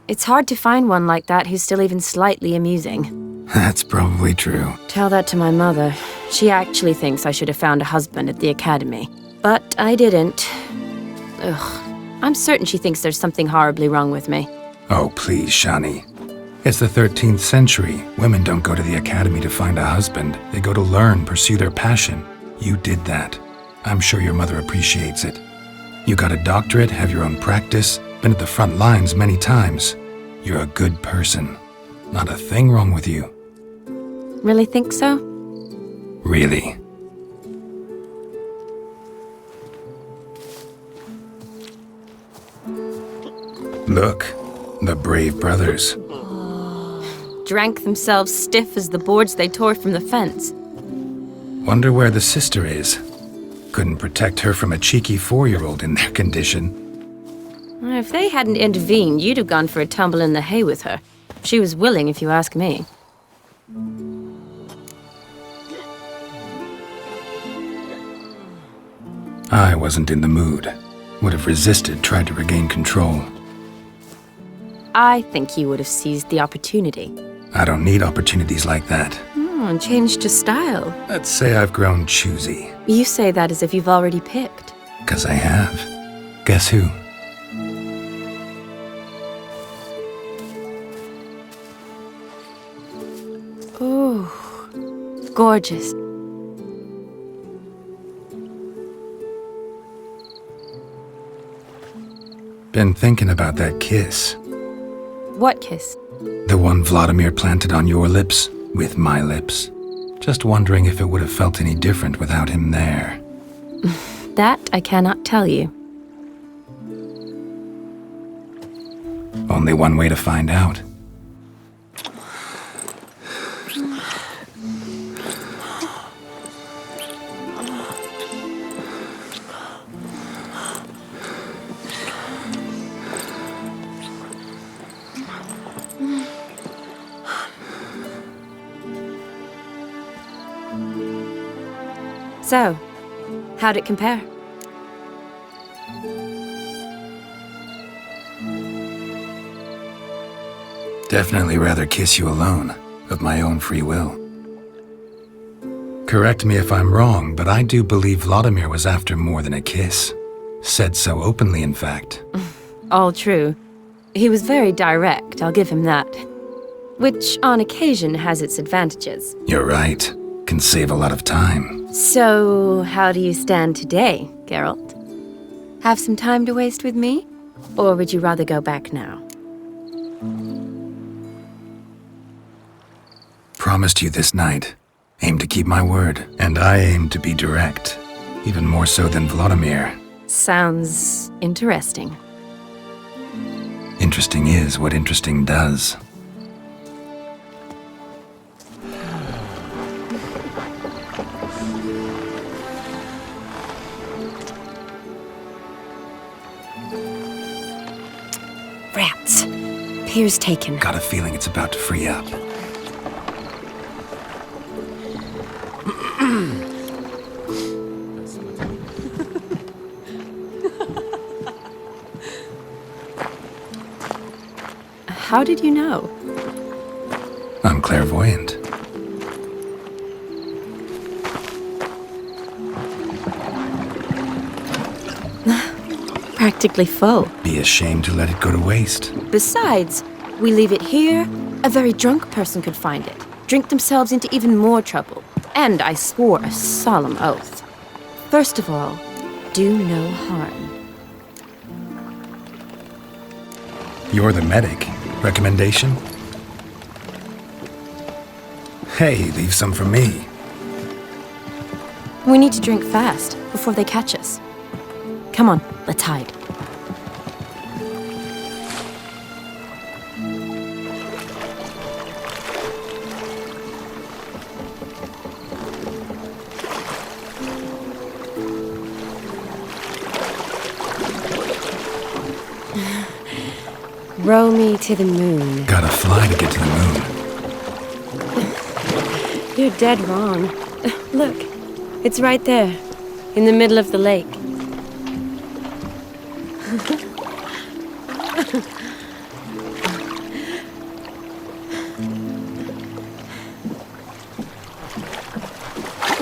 it's hard to find one like that who's still even slightly amusing. That's probably true. Tell that to my mother. She actually thinks I should have found a husband at the academy. But I didn't. Ugh. I'm certain she thinks there's something horribly wrong with me. Oh, please, Shani. It's the 13th century. Women don't go to the academy to find a husband. They go to learn, pursue their passion. You did that. I'm sure your mother appreciates it. You got a doctorate, have your own practice, been at the front lines many times. You're a good person. Not a thing wrong with you. Really think so? Really. Look, the brave brothers. Drank themselves stiff as the boards they tore from the fence. Wonder where the sister is. Couldn't protect her from a cheeky 4-year-old in their condition. If they hadn't intervened, you'd have gone for a tumble in the hay with her. She was willing, if you ask me. I wasn't in the mood. Would have resisted, tried to regain control. I think you would have seized the opportunity. I don't need opportunities like that. And changed your style. Let's say I've grown choosy. You say that as if you've already picked. 'Cause I have. Guess who? Ooh, gorgeous. Been thinking about that kiss. What kiss? The one Vlodimir planted on your lips, with my lips. Just wondering if it would have felt any different without him there. That I cannot tell you. Only one way to find out. So, how'd it compare? Definitely rather kiss you alone, of my own free will. Correct me if I'm wrong, but I do believe Vlodimir was after more than a kiss. Said so openly, in fact. All true. He was very direct, I'll give him that. Which, on occasion, has its advantages. You're right. Can save a lot of time. So, how do you stand today, Geralt? Have some time to waste with me? Or would you rather go back now? Promised you this night. Aim to keep my word. And I aim to be direct. Even more so than Vlodimir. Sounds interesting. Interesting is what interesting does. Rats. Pier's taken. Got a feeling it's about to free up. How did you know? I'm clairvoyant. Practically full. Be ashamed to let it go to waste. Besides, we leave it here, a very drunk person could find it, drink themselves into even more trouble. And I swore a solemn oath. First of all, do no harm. You're the medic. Recommendation? Hey, leave some for me. We need to drink fast, before they catch us. Come on, let's hide. Row me to the moon. Gotta fly to get to the moon. You're dead wrong. Look, it's right there, in the middle of the lake.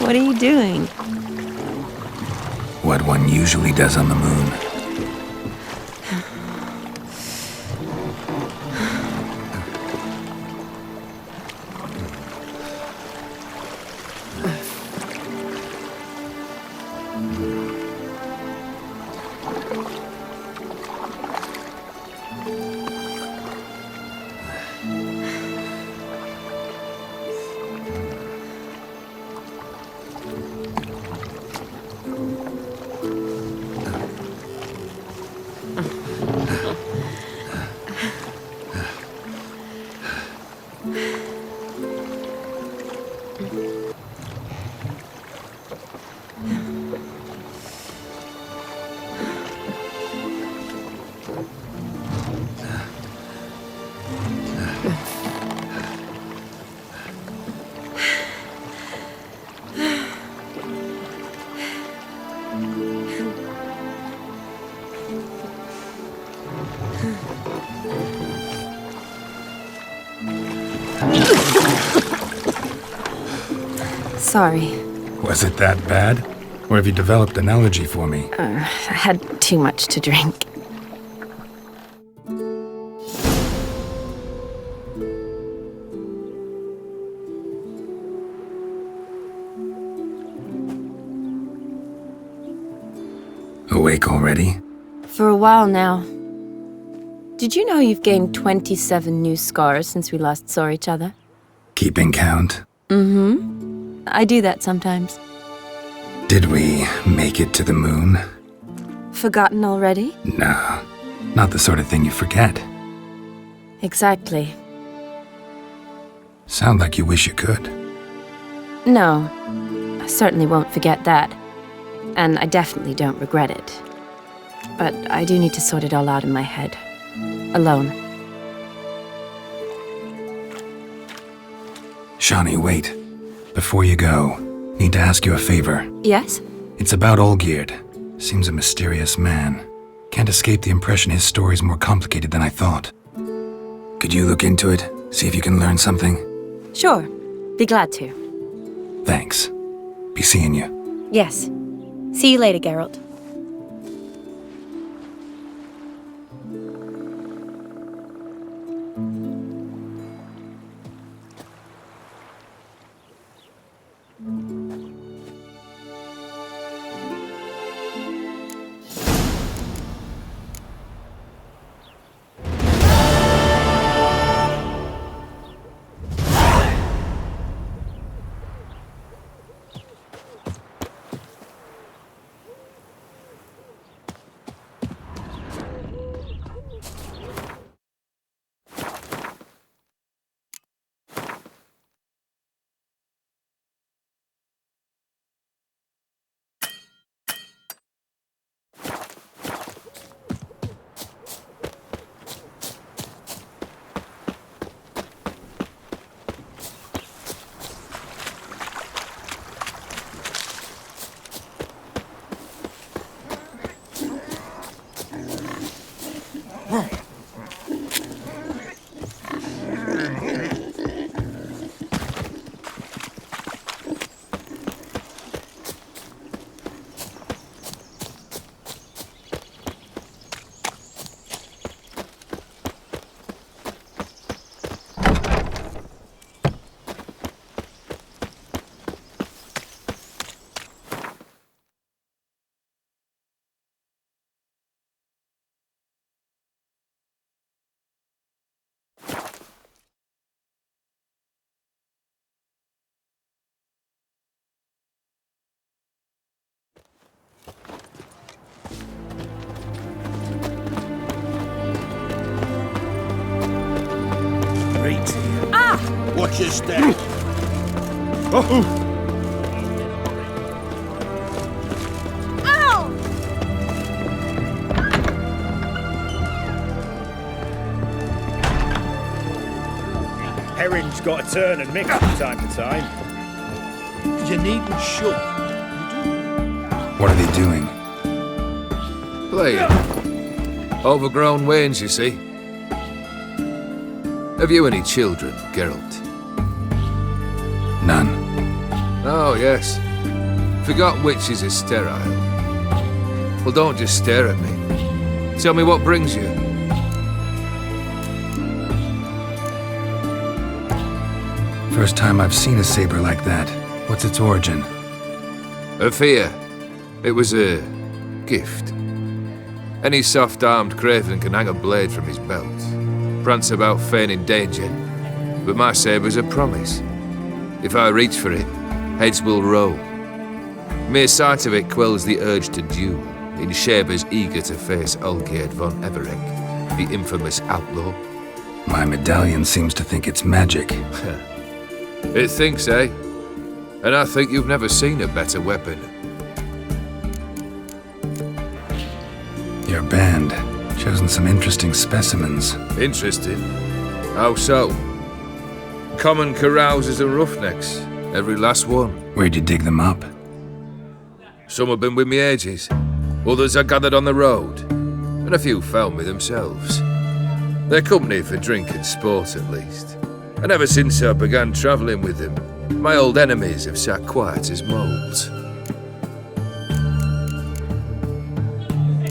What are you doing? What one usually does on the moon. Sorry. Was it that bad? Or have you developed an allergy for me? I had too much to drink. Awake already? For a while now. Did you know you've gained 27 new scars since we last saw each other? Keeping count? Mm-hmm. I do that sometimes. Did we make it to the moon? Forgotten already? No, not the sort of thing you forget. Exactly. Sound like you wish you could. No, I certainly won't forget that. And I definitely don't regret it. But I do need to sort it all out in my head. Alone. Shani, wait. Before you go, need to ask you a favor. Yes? It's about Olgierd. Seems a mysterious man. Can't escape the impression his story's more complicated than I thought. Could you look into it? See if you can learn something? Sure. Be glad to. Thanks. Be seeing you. Yes. See you later, Geralt. Watch your step. Oh! Ow! Herring's got a turn and mix from time to time. You needn't shoot. What are they doing? Playing. Overgrown wains, you see. Have you any children, Geralt? None. Oh, yes. Forgot witches are sterile. Well, don't just stare at me. Tell me what brings you. First time I've seen a saber like that. What's its origin? A fear. It was a gift. Any soft-armed craven can hang a blade from his belt, prance about feigning danger, but my saber's a promise. If I reach for it, heads will roll. Mere sight of it quells the urge to duel, in Shabers eager to face Olgierd von Everec, the infamous outlaw. My medallion seems to think it's magic. It thinks, eh? And I think you've never seen a better weapon. Your band, chosen some interesting specimens. Interesting? How so? Common carousers and roughnecks, every last one. Where'd you dig them up? Some have been with me ages, others I gathered on the road, and a few found me themselves. They're company for drink and sport, at least. And ever since I began travelling with them, my old enemies have sat quiet as moles.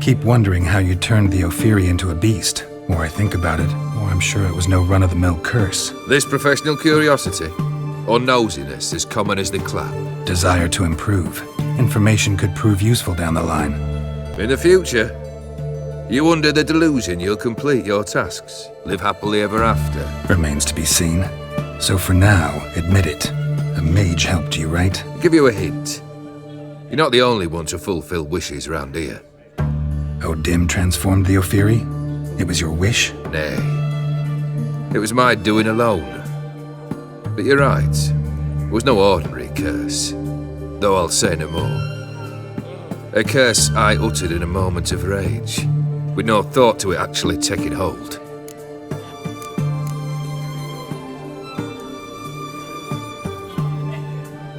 Keep wondering how you turned the Ophiri into a beast. The more I think about it, the more I'm sure it was no run-of-the-mill curse. This professional curiosity, or nosiness as common as the clap. Desire to improve. Information could prove useful down the line. In the future, you under the delusion you'll complete your tasks, live happily ever after. Remains to be seen. So for now, admit it. A mage helped you, right? I'll give you a hint. You're not the only one to fulfill wishes around here. Odim transformed the Ophiri? It was your wish? Nay. It was my doing alone. But you're right. It was no ordinary curse. Though I'll say no more. A curse I uttered in a moment of rage, with no thought to it actually taking hold.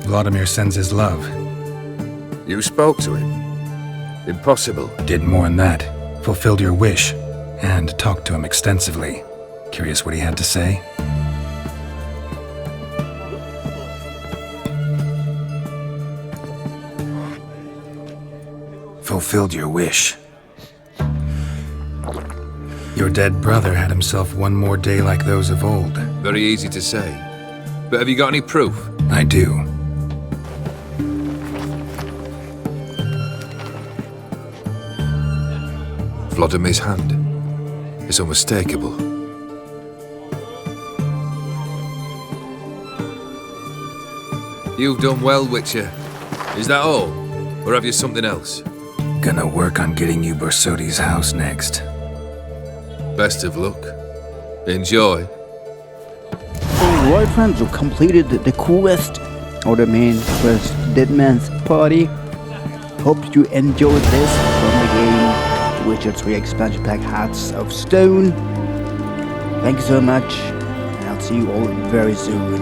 Vlodimir sends his love. You spoke to him? Impossible. Did more than that. Fulfilled your wish. And talked to him extensively. Curious what he had to say? Fulfilled your wish. Your dead brother had himself one more day like those of old. Very easy to say. But have you got any proof? I do. Vlodimir's hand. It's unmistakable. You've done well, Witcher. Is that all? Or have you something else? Gonna work on getting you Borsodi's house next. Best of luck. Enjoy. Alright friends, we completed the quest, or the main quest, Dead Man's Party. Hope you enjoyed this from the game Witcher 3 expansion pack Hearts of Stone. Thank you so much, and I'll see you all very soon.